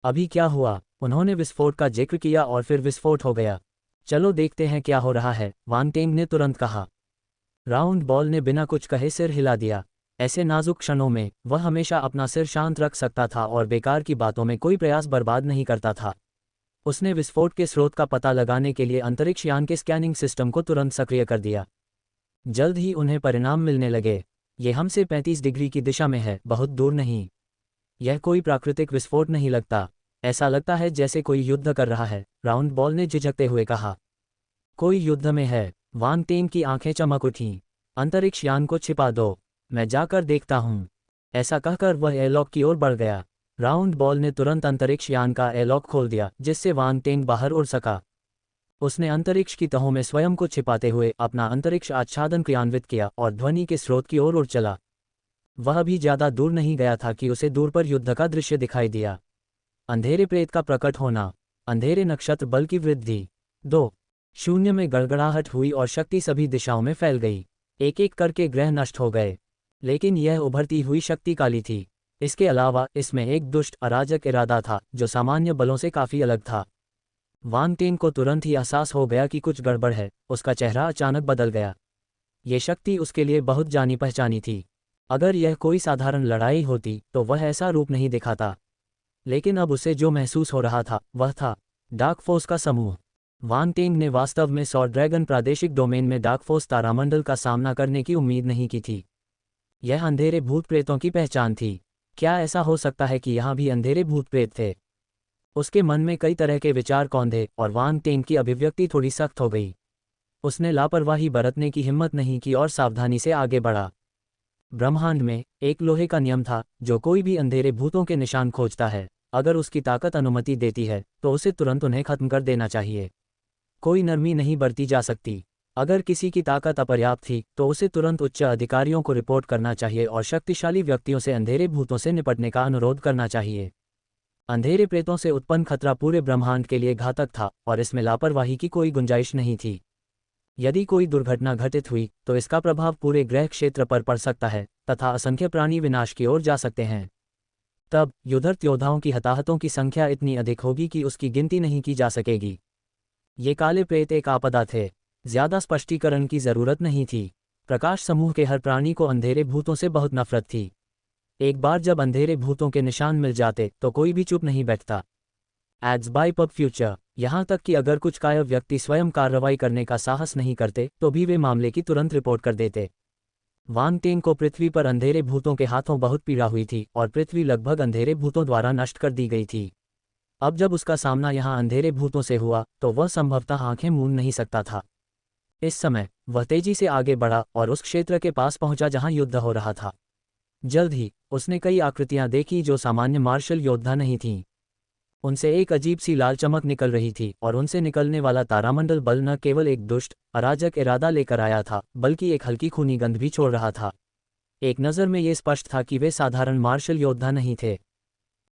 अभी क्या हुआ? उन्होंने विस्फोट का जिक्र किया और फिर विस्फोट हो गया। चलो देखते हैं क्या हो रहा है, वांग टेंग ने तुरंत कहा। राउंड बॉल ने बिना कुछ कहे सिर हिला दिया। ऐसे नाजुक क्षणों में वह हमेशा अपना सिर शांत रख सकता था और बेकार की बातों में कोई प्रयास बर्बाद नहीं करता था। उसने विस्फोट के स्रोत का पता लगाने के लिए अंतरिक्ष यान के स्कैनिंग सिस्टम को तुरंत सक्रिय कर दिया। जल्द ही उन्हें परिणाम मिलने लगे। ये हमसे 35 डिग्री की दिशा में है, बहुत दूर नहीं। यह कोई प्राकृतिक विस्फोट नहीं लगता। ऐसा लगता है जैसे कोई युद्ध कर रहा है, राउंड बॉल ने झिझकते हुए कहा। कोई युद्ध में है? वांग टेंग की आंखें चमक उठीं। अंतरिक्ष यान को छिपा दो, मैं जाकर देखता हूँ। ऐसा कहकर वह एयरलॉक की ओर बढ़ गया। राउंड बॉल ने तुरंत अंतरिक्ष यान का एयरलॉक खोल दिया, जिससे वांग टेंग बाहर उड़ सका। उसने अंतरिक्ष की तहों में स्वयं को छिपाते हुए अपना अंतरिक्ष आच्छादन क्रियान्वित किया और ध्वनि के स्रोत की ओर उड़ चला। वह भी ज्यादा दूर नहीं गया था कि उसे दूर पर युद्ध का दृश्य दिखाई दिया। अंधेरे प्रेत का प्रकट होना, अंधेरे नक्षत्र बल की वृद्धि। 2-0 में गड़गड़ाहट हुई और शक्ति सभी दिशाओं में फैल गई। एक एक करके ग्रह नष्ट हो गए। लेकिन यह उभरती हुई शक्ति काली थी। इसके अलावा इसमें एक दुष्ट अराजक इरादा था जो सामान्य बलों से काफी अलग था। वांग टेन को तुरंत ही एहसास हो गया कि कुछ गड़बड़ है। उसका चेहरा अचानक बदल गया। ये शक्ति उसके लिए बहुत जानी पहचानी थी। अगर यह कोई साधारण लड़ाई होती तो वह ऐसा रूप नहीं दिखाता, लेकिन अब उसे जो महसूस हो रहा था वह था डार्क फोर्स का समूह। वांग टेंग ने वास्तव में सॉ ड्रैगन प्रादेशिक डोमेन में डार्क फोर्स तारामंडल का सामना करने की उम्मीद नहीं की थी। यह अंधेरे भूत प्रेतों की पहचान थी। क्या ऐसा हो सकता है कि यहाँ भी अंधेरे भूत प्रेत थे? उसके मन में कई तरह के विचार कौंधे और वांग टेंग की अभिव्यक्ति थोड़ी सख्त हो गई। उसने लापरवाही बरतने की हिम्मत नहीं की और सावधानी से आगे बढ़ा। ब्रह्मांड में एक लोहे का नियम था, जो कोई भी अंधेरे भूतों के निशान खोजता है, अगर उसकी ताकत अनुमति देती है तो उसे तुरंत उन्हें खत्म कर देना चाहिए। कोई नरमी नहीं बरती जा सकती। अगर किसी की ताकत अपर्याप्त थी तो उसे तुरंत उच्च अधिकारियों को रिपोर्ट करना चाहिए और शक्तिशाली व्यक्तियों से अंधेरे भूतों से निपटने का अनुरोध करना चाहिए। अंधेरे प्रेतों से उत्पन्न खतरा पूरे ब्रह्मांड के लिए घातक था और इसमें लापरवाही की कोई गुंजाइश नहीं थी। यदि कोई दुर्घटना घटित हुई तो इसका प्रभाव पूरे ग्रह क्षेत्र पर पड़ सकता है तथा असंख्य प्राणी विनाश की ओर जा सकते हैं। तब युद्धरत योद्धाओं की हताहतों की संख्या इतनी अधिक होगी कि उसकी गिनती नहीं की जा सकेगी। ये काले प्रेत एक आपदा थे। ज्यादा स्पष्टीकरण की जरूरत नहीं थी। प्रकाश समूह के हर प्राणी को अंधेरे भूतों से बहुत नफरत थी। एक बार जब अंधेरे भूतों के निशान मिल जाते तो कोई भी चुप नहीं बैठता। Ads by pub future. यहाँ तक कि अगर कुछ कायर व्यक्ति स्वयं कार्रवाई करने का साहस नहीं करते तो भी वे मामले की तुरंत रिपोर्ट कर देते। वांग टेंग को पृथ्वी पर अंधेरे भूतों के हाथों बहुत पीड़ा हुई थी और पृथ्वी लगभग अंधेरे भूतों द्वारा नष्ट कर दी गई थी। अब जब उसका सामना यहाँ अंधेरे भूतों से हुआ तो वह संभवतः आंखें मूंद नहीं सकता था। इस समय वह तेजी से आगे बढ़ा और उस क्षेत्र के पास पहुंचा जहां युद्ध हो रहा था। जल्द ही उसने कई आकृतियां देखी जो सामान्य मार्शल योद्धा नहीं थीं। उनसे एक अजीब सी लाल चमक निकल रही थी और उनसे निकलने वाला तारामंडल बल न केवल एक दुष्ट अराजक इरादा लेकर आया था बल्कि एक हल्की खूनी गंध भी छोड़ रहा था। एक नज़र में ये स्पष्ट था कि वे साधारण मार्शल योद्धा नहीं थे।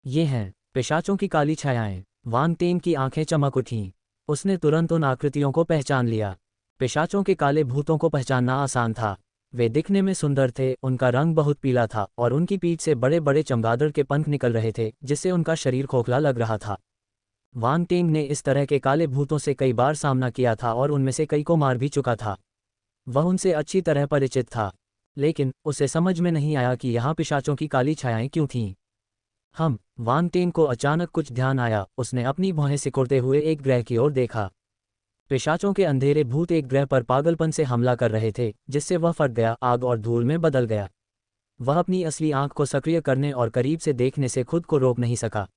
ये हैं पिशाचों की काली छायाएं। वांग टेंग की आंखें चमक उठीं। उसने तुरंत उन आकृतियों को पहचान लिया। पिशाचों के काले भूतों को पहचानना आसान था। वे दिखने में सुंदर थे, उनका रंग बहुत पीला था और उनकी पीठ से बड़े बड़े चमगादड़ के पंख निकल रहे थे जिससे उनका शरीर खोखला लग रहा था। वांग टेंग ने इस तरह के काले भूतों से कई बार सामना किया था और उनमें से कई को मार भी चुका था। वह उनसे अच्छी तरह परिचित था, लेकिन उसे समझ में नहीं आया कि यहाँ पिशाचों की काली छायाएं क्यों थीं। वांग टेंग को अचानक कुछ ध्यान आया। उसने अपनी भौहें सिकुड़ते हुए एक ग्रह की ओर देखा। पिशाचों के अंधेरे भूत एक ग्रह पर पागलपन से हमला कर रहे थे जिससे वह फट गया, आग और धूल में बदल गया। वह अपनी असली आंख को सक्रिय करने और करीब से देखने से खुद को रोक नहीं सका।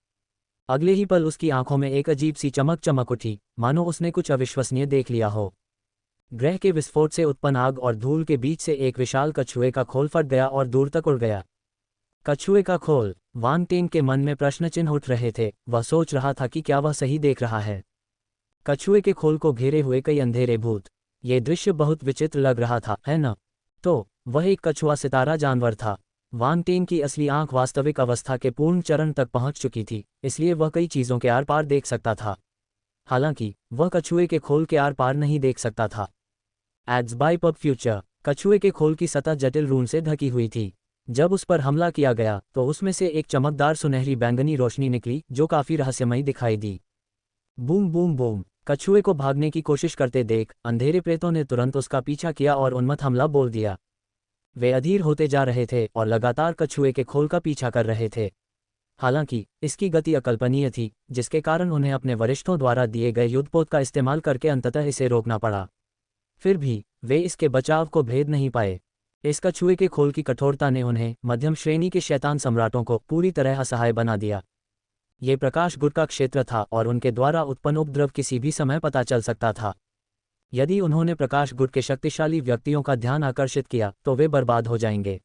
अगले ही पल उसकी आंखों में एक अजीब सी चमक चमक उठी, मानो उसने कुछ अविश्वसनीय देख लिया हो। ग्रह के विस्फोट से उत्पन्न आग और धूल के बीच से एक विशाल कछुए का खोल फट गया और दूर तक उड़ गया। कछुए का खोल। वांग टेंग के मन में प्रश्न चिन्ह उठ रहे थे। वह सोच रहा था कि क्या वह सही देख रहा है। कछुए के खोल को घेरे हुए कई अंधेरे भूत। ये दृश्य बहुत विचित्र लग रहा था, है न? तो वह एक कछुआ सितारा जानवर था। वांग टेंग की असली आंख वास्तविक अवस्था के पूर्ण चरण तक पहुंच चुकी थी, इसलिए वह कई चीजों के आर पार देख सकता था। हालांकि वह कछुए के खोल के आर पार नहीं देख सकता था। Ads by pub future. कछुए के खोल की सतह जटिल रून से ढकी हुई थी। जब उस पर हमला किया गया तो उसमें से एक चमकदार सुनहरी बैंगनी रोशनी निकली जो काफी रहस्यमयी दिखाई दी। Boom boom boom. कछुए को भागने की कोशिश करते देख अंधेरे प्रेतों ने तुरंत उसका पीछा किया और उन्मत्त हमला बोल दिया। वे अधीर होते जा रहे थे और लगातार कछुए के खोल का पीछा कर रहे थे। हालांकि इसकी गति अकल्पनीय थी, जिसके कारण उन्हें अपने वरिष्ठों द्वारा दिए गए युद्धपोत का इस्तेमाल करके अंततः इसे रोकना पड़ा। फिर भी वे इसके बचाव को भेद नहीं पाए। इस कछुए के खोल की कठोरता ने उन्हें, मध्यम श्रेणी के शैतान सम्राटों को, पूरी तरह असहाय बना दिया। ये प्रकाश गुट का क्षेत्र था और उनके द्वारा उत्पन्न उपद्रव किसी भी समय पता चल सकता था। यदि उन्होंने प्रकाश गुट के शक्तिशाली व्यक्तियों का ध्यान आकर्षित किया तो वे बर्बाद हो जाएंगे।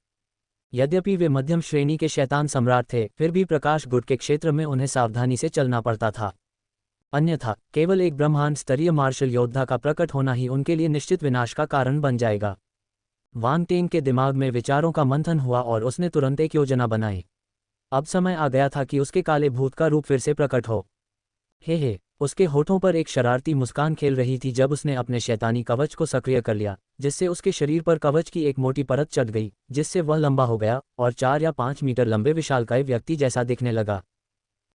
यद्यपि वे मध्यम श्रेणी के शैतान सम्राट थे, फिर भी प्रकाश गुट के क्षेत्र में उन्हें सावधानी से चलना पड़ता था। अन्यथा केवल एक ब्रह्मांड स्तरीय मार्शल योद्धा का प्रकट होना ही उनके लिए निश्चित विनाश का कारण बन जाएगा। वांग टेंग के दिमाग में विचारों का मंथन हुआ और उसने तुरंत एक योजना बनाई। अब समय आ गया था कि उसके काले भूत का रूप फिर से प्रकट हो। हे उसके होठों पर एक शरारती मुस्कान खेल रही थी जब उसने अपने शैतानी कवच को सक्रिय कर लिया, जिससे उसके शरीर पर कवच की एक मोटी परत चढ़ गई, जिससे वह लंबा हो गया और 4 या 5 मीटर लंबे विशालकाय व्यक्ति जैसा दिखने लगा।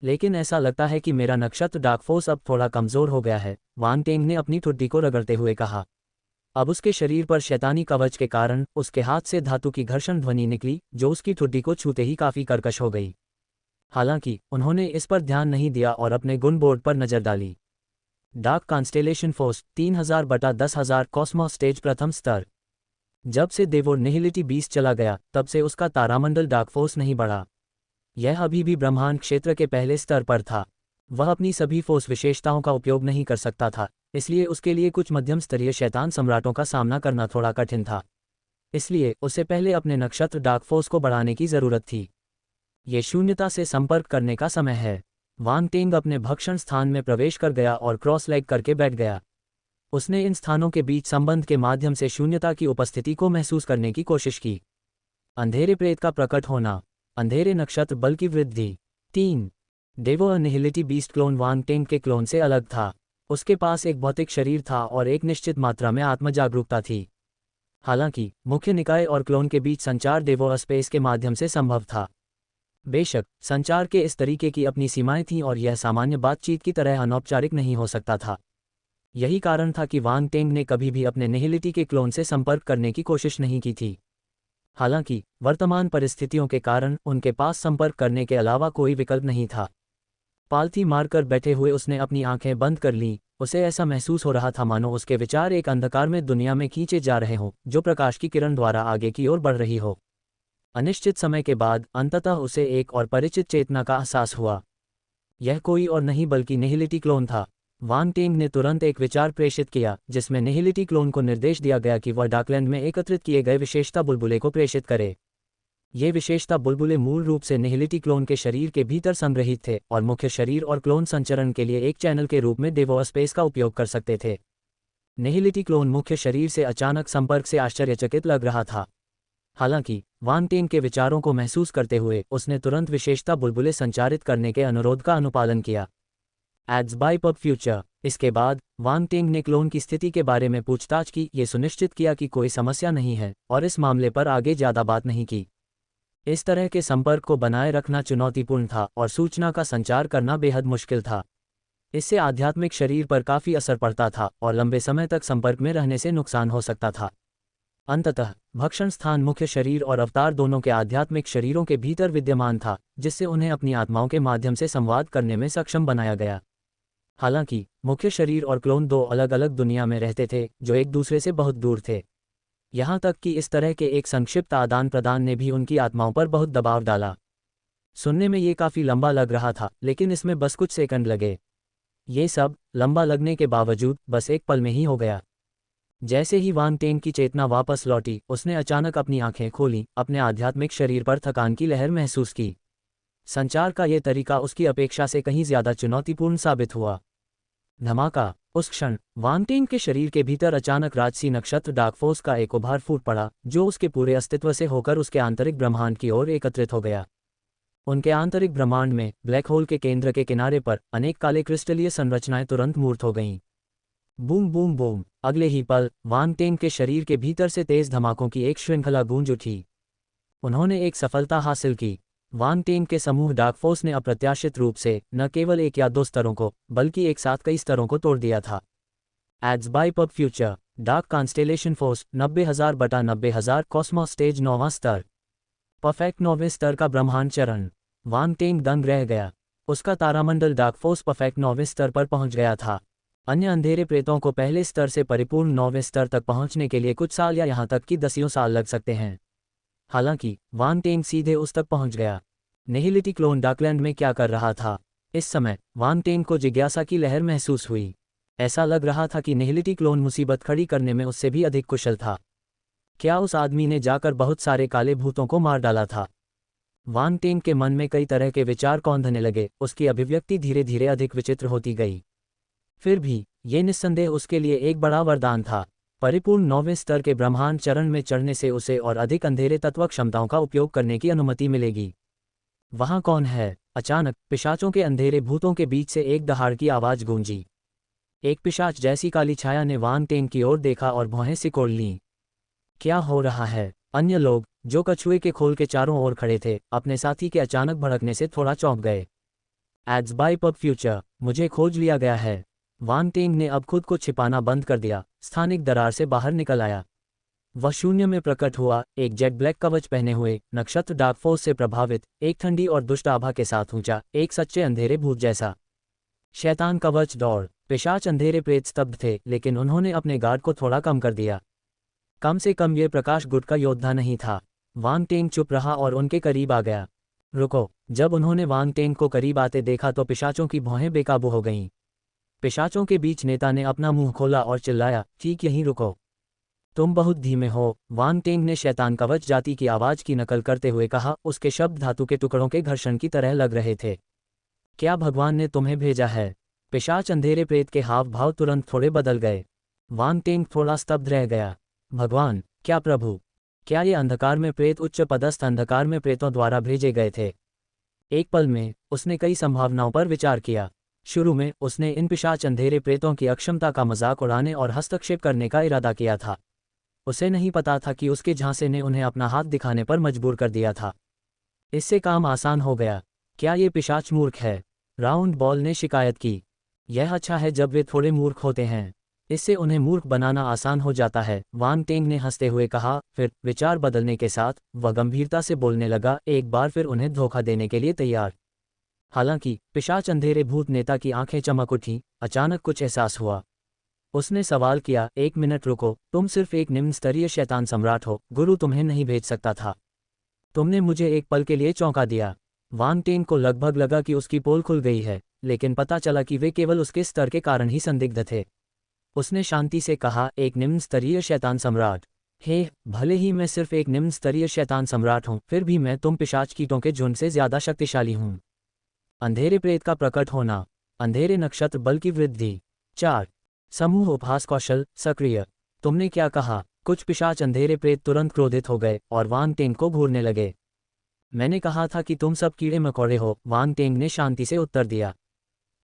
लेकिन ऐसा लगता है कि मेरा नक्षत्र डार्क फोर्स अब थोड़ा कमजोर हो गया है, वांग टेंग ने अपनी ठुड्डी को रगड़ते हुए कहा। अब उसके शरीर पर शैतानी कवच के कारण उसके हाथ से धातु की घर्षण ध्वनि निकली, जो उसकी ठुड्डी को छूते ही काफी कर्कश हो गई। हालांकि उन्होंने इस पर ध्यान नहीं दिया और अपने गुण बोर्ड पर नजर डाली। Dark constellation force 3000/10,000 Cosmos stage प्रथम स्तर। जब से देवोर निहिलिटी 20 चला गया तब से उसका तारामंडल डार्क फोर्स नहीं बढ़ा। यह अभी भी ब्रह्मांड क्षेत्र के पहले स्तर पर था। वह अपनी सभी फोर्स विशेषताओं का उपयोग नहीं कर सकता था, इसलिए उसके लिए कुछ मध्यम स्तरीय शैतान सम्राटों का सामना करना थोड़ा कठिन था। इसलिए उसे पहले अपने नक्षत्र डार्क फोर्स को बढ़ाने की जरूरत थी। ये शून्यता से संपर्क करने का समय है। वांग टेंग अपने भक्षण स्थान में प्रवेश कर गया और क्रॉस लेग करके बैठ गया। उसने इन स्थानों के बीच संबंध के माध्यम से शून्यता की उपस्थिति को महसूस करने की कोशिश की। अंधेरे प्रेत का प्रकट होना, अंधेरे नक्षत्र बल की वृद्धि। 3 डेवो अनिहिलिटी बीस्ट क्लोन वांग टेंग के क्लोन से अलग था। उसके पास एक भौतिक शरीर था और एक निश्चित मात्रा में आत्मजागरूकता थी। हालांकि मुख्य निकाय और क्लोन के बीच संचार डेवो स्पेस के माध्यम से संभव था। बेशक संचार के इस तरीके की अपनी सीमाएं थीं और यह सामान्य बातचीत की तरह अनौपचारिक नहीं हो सकता था। यही कारण था कि वांग टेंग ने कभी भी अपने निहिलिटी के क्लोन से संपर्क करने की कोशिश नहीं की थी। हालांकि वर्तमान परिस्थितियों के कारण उनके पास संपर्क करने के अलावा कोई विकल्प नहीं था। पालथी मारकर बैठे हुए उसने अपनी आंखें बंद कर लीं। उसे ऐसा महसूस हो रहा था मानो उसके विचार एक अंधकार में दुनिया में खींचे जा रहे हों, जो प्रकाश की किरण द्वारा आगे की ओर बढ़ रही हो। अनिश्चित समय के बाद अंततः उसे एक और परिचित चेतना का एहसास हुआ। यह कोई और नहीं बल्कि निहिलिटी क्लोन था। वांग टेंग ने तुरंत एक विचार प्रेषित किया, जिसमें निहिलिटी क्लोन को निर्देश दिया गया कि वह डार्कलैंड में एकत्रित किए गए विशेषता बुलबुले को प्रेषित करे। ये विशेषता बुलबुले मूल रूप से निहिलिटी क्लोन के शरीर के भीतर संग्रहित थे और मुख्य शरीर और क्लोन संचरण के लिए एक चैनल के रूप में डेवो स्पेस का उपयोग कर सकते थे। निहिलिटी क्लोन मुख्य शरीर से अचानक संपर्क से आश्चर्यचकित लग रहा था। हालांकि वांग टेंग के विचारों को महसूस करते हुए उसने तुरंत विशेषता बुलबुले संचारित करने के अनुरोध का अनुपालन किया। Ads by pub future. इसके बाद वांग टेंग ने क्लोन की स्थिति के बारे में पूछताछ की, ये सुनिश्चित किया कि कोई समस्या नहीं है और इस मामले पर आगे ज्यादा बात नहीं की। इस तरह के संपर्क को बनाए रखना चुनौतीपूर्ण था और सूचना का संचार करना बेहद मुश्किल था। इससे आध्यात्मिक शरीर पर काफी असर पड़ता था और लंबे समय तक संपर्क में रहने से नुकसान हो सकता था। अंततः भक्षण स्थान मुख्य शरीर और अवतार दोनों के आध्यात्मिक शरीरों के भीतर विद्यमान था, जिससे उन्हें अपनी आत्माओं के माध्यम से संवाद करने में सक्षम बनाया गया। हालांकि मुख्य शरीर और क्लोन दो अलग अलग दुनिया में रहते थे, जो एक दूसरे से बहुत दूर थे। यहाँ तक कि इस तरह के एक संक्षिप्त आदान प्रदान ने भी उनकी आत्माओं पर बहुत दबाव डाला। सुनने में ये काफी लंबा लग रहा था, लेकिन इसमें बस कुछ सेकंड लगे। ये सब लंबा लगने के बावजूद बस एक पल में ही हो गया। जैसे ही वांग टेंग की चेतना वापस लौटी, उसने अचानक अपनी आंखें खोलीं, अपने आध्यात्मिक शरीर पर थकान की लहर महसूस की। संचार का यह तरीका उसकी अपेक्षा से कहीं ज्यादा चुनौतीपूर्ण साबित हुआ। धमाका। उस क्षण वांग टेंग के शरीर के भीतर अचानक राजसी नक्षत्र डार्क फोर्स का एक उभार फूट पड़ा, जो उसके पूरे अस्तित्व से होकर उसके आंतरिक ब्रह्मांड की ओर एकत्रित हो गया। उनके आंतरिक ब्रह्मांड में ब्लैक होल के केंद्र के किनारे पर अनेक काले क्रिस्टलीय संरचनाएं तुरंत मूर्त हो गईं। Boom boom boom. अगले ही पल वांग टेंग के शरीर के भीतर से तेज धमाकों की एक श्रृंखला गूंज उठी। उन्होंने एक सफलता हासिल की। वांग टेंग के समूह डार्क फोर्स ने अप्रत्याशित रूप से न केवल एक या दो स्तरों को, बल्कि एक साथ कई स्तरों को तोड़ दिया था। Ads by pub future. Dark constellation force 90,000/90,000 cosmos stage 9वां स्तर। परफेक्ट 9वें स्तर का ब्रह्मांड चरण। वांग टेंग दंग रह गया। उसका तारामंडल डार्क फोर्स परफेक्ट 9वें स्तर पर पहुंच गया था। अन्य अंधेरे प्रेतों को पहले स्तर से परिपूर्ण 9वें स्तर तक पहुंचने के लिए कुछ साल या यहां तक कि दसियों साल लग सकते हैं। हालांकि वांग टेंग सीधे उस तक पहुंच गया। निहिलिटी क्लोन डार्कलैंड में क्या कर रहा था? इस समय वांग टेंग को जिज्ञासा की लहर महसूस हुई। ऐसा लग रहा था कि निहिलिटी क्लोन मुसीबत खड़ी करने में उससे भी अधिक कुशल था। क्या उस आदमी ने जाकर बहुत सारे काले भूतों को मार डाला था? वांग टेंग के मन में कई तरह के विचार कौंधने लगे। उसकी अभिव्यक्ति धीरे धीरे अधिक विचित्र होती गई। फिर भी ये निस्संदेह उसके लिए एक बड़ा वरदान था। परिपूर्ण 9वें स्तर के ब्रह्मांड चरण में चढ़ने से उसे और अधिक अंधेरे तत्व क्षमताओं का उपयोग करने की अनुमति मिलेगी। वहां कौन है? अचानक पिशाचों के अंधेरे भूतों के बीच से एक दहाड़ की आवाज गूंजी। एक पिशाच जैसी काली छाया ने वांग टेंग की ओर देखा और भौहें सिकोड़ लीं। क्या हो रहा है? अन्य लोग, जो कछुए के खोल के चारों ओर खड़े थे, अपने साथी के अचानक भड़कने से थोड़ा चौंक गए। एड्स बाय पब फ्यूचर, मुझे खोज लिया गया है। वांग टेंग ने अब खुद को छिपाना बंद कर दिया, स्थानिक दरार से बाहर निकल आया। वह शून्य में प्रकट हुआ, एक जेट ब्लैक कवच पहने हुए, नक्षत्र डार्क फोर्स से प्रभावित, एक ठंडी और दुष्ट आभा के साथ ऊंचा, एक सच्चे अंधेरे भूत जैसा। शैतान कवच दौड़। पिशाच अंधेरे प्रेत स्तब्ध थे, लेकिन उन्होंने अपने गार्ड को थोड़ा कम कर दिया। कम से कम ये प्रकाश गुट का योद्धा नहीं था। वांग टेंग चुप रहा और उनके करीब आ गया। रुको। जब उन्होंने वांग टेंग को करीब आते देखा तो पिशाचों की भौहें बेकाबू हो गईं। पिशाचों के बीच नेता ने अपना मुंह खोला और चिल्लाया, ठीक यहीं रुको। तुम बहुत धीमे हो। वांग टेंग ने शैतान कवच जाति की आवाज की नकल करते हुए कहा, उसके शब्द धातु के टुकड़ों के घर्षण की तरह लग रहे थे। क्या भगवान ने तुम्हें भेजा है? पिशाच अंधेरे प्रेत के हाव भाव तुरंत थोड़े बदल गए। वांग टेंग थोड़ा स्तब्ध रह गया। भगवान? क्या प्रभु? क्या ये अंधकार में प्रेत उच्च पदस्थ अंधकार में प्रेतों द्वारा भेजे गए थे? एक पल में उसने कई संभावनाओं पर विचार किया। शुरू में उसने इन पिशाच अंधेरे प्रेतों की अक्षमता का मजाक उड़ाने और हस्तक्षेप करने का इरादा किया था। उसे नहीं पता था कि उसके झांसे ने उन्हें अपना हाथ दिखाने पर मजबूर कर दिया था। इससे काम आसान हो गया। क्या ये पिशाच मूर्ख है? राउंड बॉल ने शिकायत की। यह अच्छा है जब वे थोड़े मूर्ख होते हैं। इससे उन्हें मूर्ख बनाना आसान हो जाता है, वांग टेंग ने हंसते हुए कहा। फिर विचार बदलने के साथ वह गंभीरता से बोलने लगा, एक बार फिर उन्हें धोखा देने के लिए तैयार। हालांकि पिशाच अंधेरे भूत नेता की आंखें चमक उठीं। अचानक कुछ एहसास हुआ। उसने सवाल किया, एक मिनट रुको, तुम सिर्फ एक निम्न स्तरीय शैतान सम्राट हो, गुरु तुम्हें नहीं भेज सकता था। तुमने मुझे एक पल के लिए चौंका दिया। वांग टेंग को लगभग लगा कि उसकी पोल खुल गई है, लेकिन पता चला कि वे केवल उसके स्तर के कारण ही संदिग्ध थे। उसने शांति से कहा, एक निम्न स्तरीय शैतान सम्राट? हे, भले ही मैं सिर्फ एक निम्न स्तरीय शैतान सम्राट हूं, फिर भी मैं तुम पिशाच कीटों के झुंड से ज्यादा शक्तिशाली हूं। अंधेरे प्रेत का प्रकट होना। अंधेरे नक्षत्र बल की वृद्धि। 4 समूह उपहास कौशल सक्रिय। तुमने क्या कहा? कुछ पिशाच अंधेरे प्रेत तुरंत क्रोधित हो गए और वांग टेंग को घूरने लगे। मैंने कहा था कि तुम सब कीड़े मकोड़े हो, वांग टेंग ने शांति से उत्तर दिया।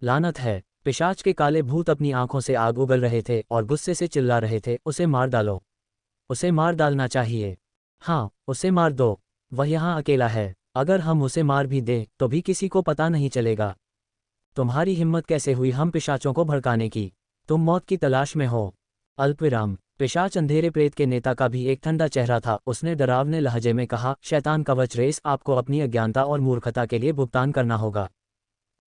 लानत है। पिशाच के काले भूत अपनी आंखों से आग उगल रहे थे और गुस्से से चिल्ला रहे थे, उसे मार डालो। उसे मार डालना चाहिए। हाँ, उसे मार दो। वह यहाँ अकेला है। अगर हम उसे मार भी दें तो भी किसी को पता नहीं चलेगा। तुम्हारी हिम्मत कैसे हुई हम पिशाचों को भड़काने की? तुम मौत की तलाश में हो। अल्पविराम। पिशाच अंधेरे प्रेत के नेता का भी एक ठंडा चेहरा था। उसने डरावने लहजे में कहा, शैतान कवच रेस, आपको अपनी अज्ञानता और मूर्खता के लिए भुगतान करना होगा।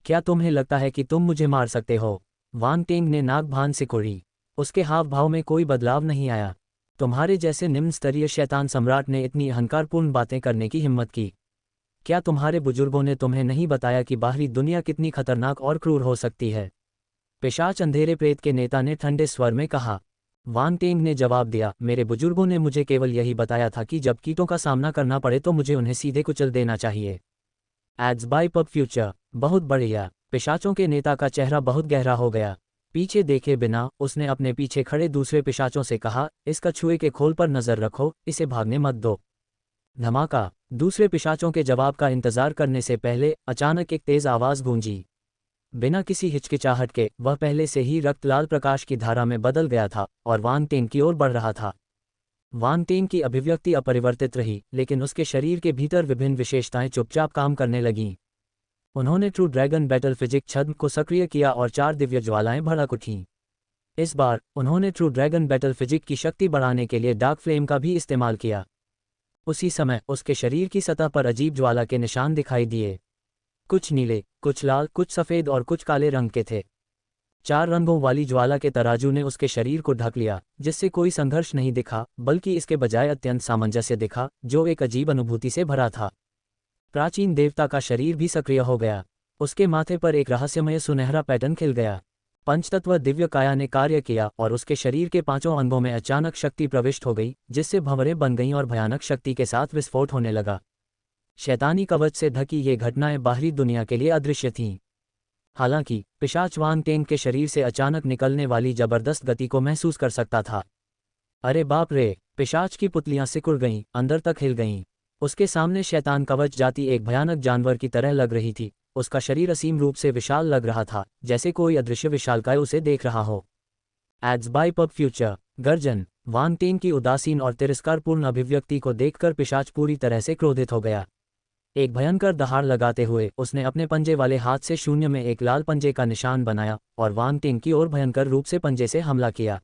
क्या तुम्हें लगता है कि तुम मुझे मार सकते हो? वांग टेंग ने नाक भान सिकोड़ी। उसके हाव भाव में कोई बदलाव नहीं आया। तुम्हारे जैसे निम्न स्तरीय शैतान सम्राट ने इतनी अहंकारपूर्ण बातें करने की हिम्मत की? क्या तुम्हारे बुजुर्गों ने तुम्हें नहीं बताया कि बाहरी दुनिया कितनी खतरनाक और क्रूर हो सकती है? पिशाच अंधेरे प्रेत के नेता ने ठंडे स्वर में कहा। वांग टेंग ने जवाब दिया, मेरे बुजुर्गों ने मुझे केवल यही बताया था कि जब कीटों का सामना करना पड़े तो मुझे उन्हें सीधे कुचल देना चाहिए। Ads by pub future. बहुत बढ़िया। पिशाचों के नेता का चेहरा बहुत गहरा हो गया। पीछे देखे बिना उसने अपने पीछे खड़े दूसरे पिशाचों से कहा, इस कछुए के खोल पर नजर रखो, इसे भागने मत दो। धमाका। दूसरे पिशाचों के जवाब का इंतजार करने से पहले अचानक एक तेज आवाज गूंजी। बिना किसी हिचकिचाहट के वह पहले से ही रक्त लाल प्रकाश की धारा में बदल गया था और वांग टेंग की ओर बढ़ रहा था। वांग टेंग की अभिव्यक्ति अपरिवर्तित रही, लेकिन उसके शरीर के भीतर विभिन्न विशेषताएं चुपचाप काम करने लगीं। उन्होंने ट्रू ड्रैगन बैटल फिजिक छद्म को सक्रिय किया और 4 दिव्य ज्वालाएं भड़क उठीं। इस बार उन्होंने ट्रू ड्रैगन बैटल फिजिक की शक्ति बढ़ाने के लिए डार्क फ्लेम का भी इस्तेमाल किया। उसी समय उसके शरीर की सतह पर अजीब ज्वाला के निशान दिखाई दिए। कुछ नीले, कुछ लाल, कुछ सफ़ेद और कुछ काले रंग के थे। 4 रंगों वाली ज्वाला के तराजू ने उसके शरीर को ढक लिया, जिससे कोई संघर्ष नहीं दिखा, बल्कि इसके बजाय अत्यंत सामंजस्य दिखा, जो एक अजीब अनुभूति से भरा था। प्राचीन देवता का शरीर भी सक्रिय हो गया। उसके माथे पर एक रहस्यमय सुनहरा पैटर्न खिल गया। पंचतत्व दिव्य काया ने कार्य किया और उसके शरीर के 5 अंगों में अचानक शक्ति प्रविष्ट हो गई, जिससे भंवरें बन गईं और भयानक शक्ति के साथ विस्फोट होने लगा। शैतानी कवच से ढकी ये घटनाएं बाहरी दुनिया के लिए अदृश्य थीं। हालांकि पिशाच वांग टेंग के शरीर से अचानक निकलने वाली जबरदस्त गति को महसूस कर सकता था। अरे बाप रे! पिशाच की पुतलियां सिकुड़ गईं, अंदर तक हिल गईं। उसके सामने शैतान कवच जाति एक भयानक जानवर की तरह लग रही थी, उसका शरीर असीम रूप से विशाल लग रहा था, जैसे कोई अदृश्य विशालकाय उसे देख रहा हो। एड्स बाय पब फ्यूचर गर्जन। वांग टेन की उदासीन और तिरस्कारपूर्ण अभिव्यक्ति को देखकर पिशाच पूरी तरह से क्रोधित हो गया। एक भयंकर दहाड़ लगाते हुए उसने अपने पंजे वाले हाथ से शून्य में एक लाल पंजे का निशान बनाया और वांग टेंग की ओर भयंकर रूप से पंजे से हमला किया।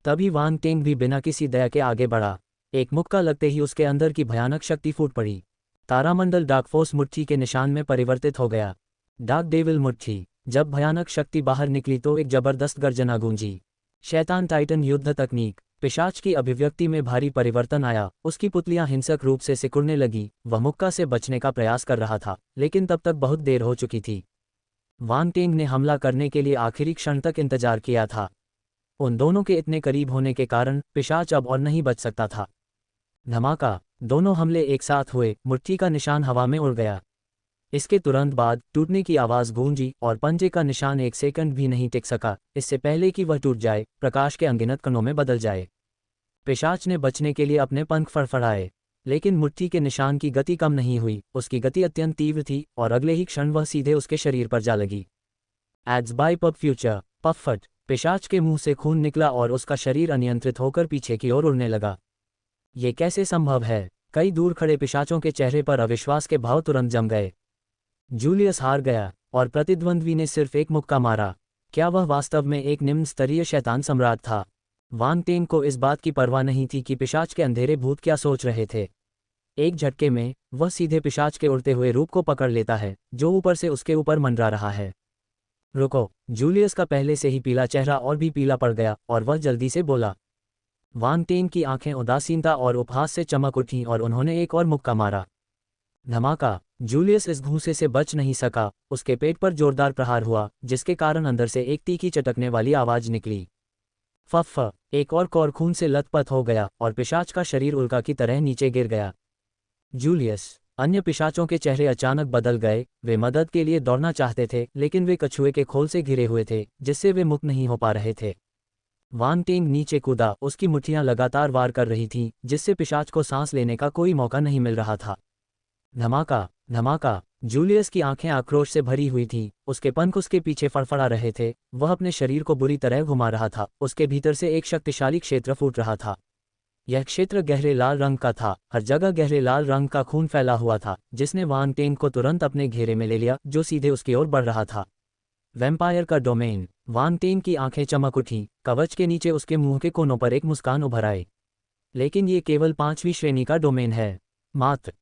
तभी वांग टेंग भी बिना किसी दया के आगे बढ़ा। एक मुक्का लगते ही उसके अंदर की भयानक शक्ति फूट पड़ी। तारामंडल डार्क फोर्स मुट्ठी के निशान में परिवर्तित हो गया। डार्क डेविल मुट्ठी। जब भयानक शक्ति बाहर निकली तो एक जबरदस्त गर्जना गूंजी। शैतान टाइटन युद्ध तकनीक। पिशाच की अभिव्यक्ति में भारी परिवर्तन आया, उसकी पुतलियां हिंसक रूप से सिकुड़ने लगी। वह मुक्का से बचने का प्रयास कर रहा था, लेकिन तब तक बहुत देर हो चुकी थी। वांग टेंग ने हमला करने के लिए आखिरी क्षण तक इंतजार किया था। उन दोनों के इतने करीब होने के कारण पिशाच अब और नहीं बच सकता था। धमाका। दोनों हमले एक साथ हुए, मुट्ठी का निशान हवा में उड़ गया। इसके तुरंत बाद टूटने की आवाज़ गूंजी और पंजे का निशान एक सेकंड भी नहीं टिक सका, इससे पहले कि वह टूट जाए, प्रकाश के अनगिनत कणों में बदल जाए। पिशाच ने बचने के लिए अपने पंख फड़फड़ाए, लेकिन मुट्ठी के निशान की गति कम नहीं हुई। उसकी गति अत्यंत तीव्र थी और अगले ही क्षण वह सीधे उसके शरीर पर जा लगी। एड्स बाय पब फ्यूचर पफट। पिशाच के मुंह से खून निकला और उसका शरीर अनियंत्रित होकर पीछे की ओर उड़ने लगा। ये कैसे संभव है? कई दूर खड़े पिशाचों के चेहरे पर अविश्वास के भाव तुरंत जम गए। जूलियस हार गया और प्रतिद्वंद्वी ने सिर्फ एक मुक्का मारा। क्या वह वास्तव में एक निम्न स्तरीय शैतान सम्राट था? वांग टेंग को इस बात की परवाह नहीं थी कि पिशाच के अंधेरे भूत क्या सोच रहे थे। एक झटके में वह सीधे पिशाच के उड़ते हुए रूप को पकड़ लेता है, जो ऊपर से उसके ऊपर मंडरा रहा है। रुको। जूलियस का पहले से ही पीला चेहरा और भी पीला पड़ गया और वह जल्दी से बोला। वांग टेंग की आंखें उदासीनता और उपहास से चमक उठीं और उन्होंने एक और मुक्का मारा। धमाका। जूलियस इस घूंसे से बच नहीं सका, उसके पेट पर जोरदार प्रहार हुआ, जिसके कारण अंदर से एक तीखी चटकने वाली आवाज निकली। फफ। एक और कौर खून से लथपथ हो गया और पिशाच का शरीर उल्का की तरह नीचे गिर गया। जूलियस। अन्य पिशाचों के चेहरे अचानक बदल गए। वे मदद के लिए दौड़ना चाहते थे, लेकिन वे कछुए के खोल से घिरे हुए थे, जिससे वे मुक्त नहीं हो पा रहे थे। वांग टेंग नीचे कूदा, उसकी मुट्ठियां लगातार वार कर रही थीं, जिससे पिशाच को सांस लेने का कोई मौका नहीं मिल रहा था। धमाका। धमाका। जूलियस की आंखें आक्रोश से भरी हुई थीं, उसके पंख उसके पीछे फड़फड़ा रहे थे। वह अपने शरीर को बुरी तरह घुमा रहा था, उसके भीतर से एक शक्तिशाली क्षेत्र फूट रहा था। यह क्षेत्र गहरे लाल रंग का था, हर जगह गहरे लाल रंग का खून फैला हुआ था, जिसने वांग टेंग को तुरंत अपने घेरे में ले लिया, जो सीधे उसकी ओर बढ़ रहा था। वैम्पायर का डोमेन। वांग टेंग की आंखें चमक उठीं, कवच के नीचे उसके मुंह के कोनों पर एक मुस्कान उभर आई। लेकिन ये केवल 5वीं श्रेणी का डोमेन है। मात्र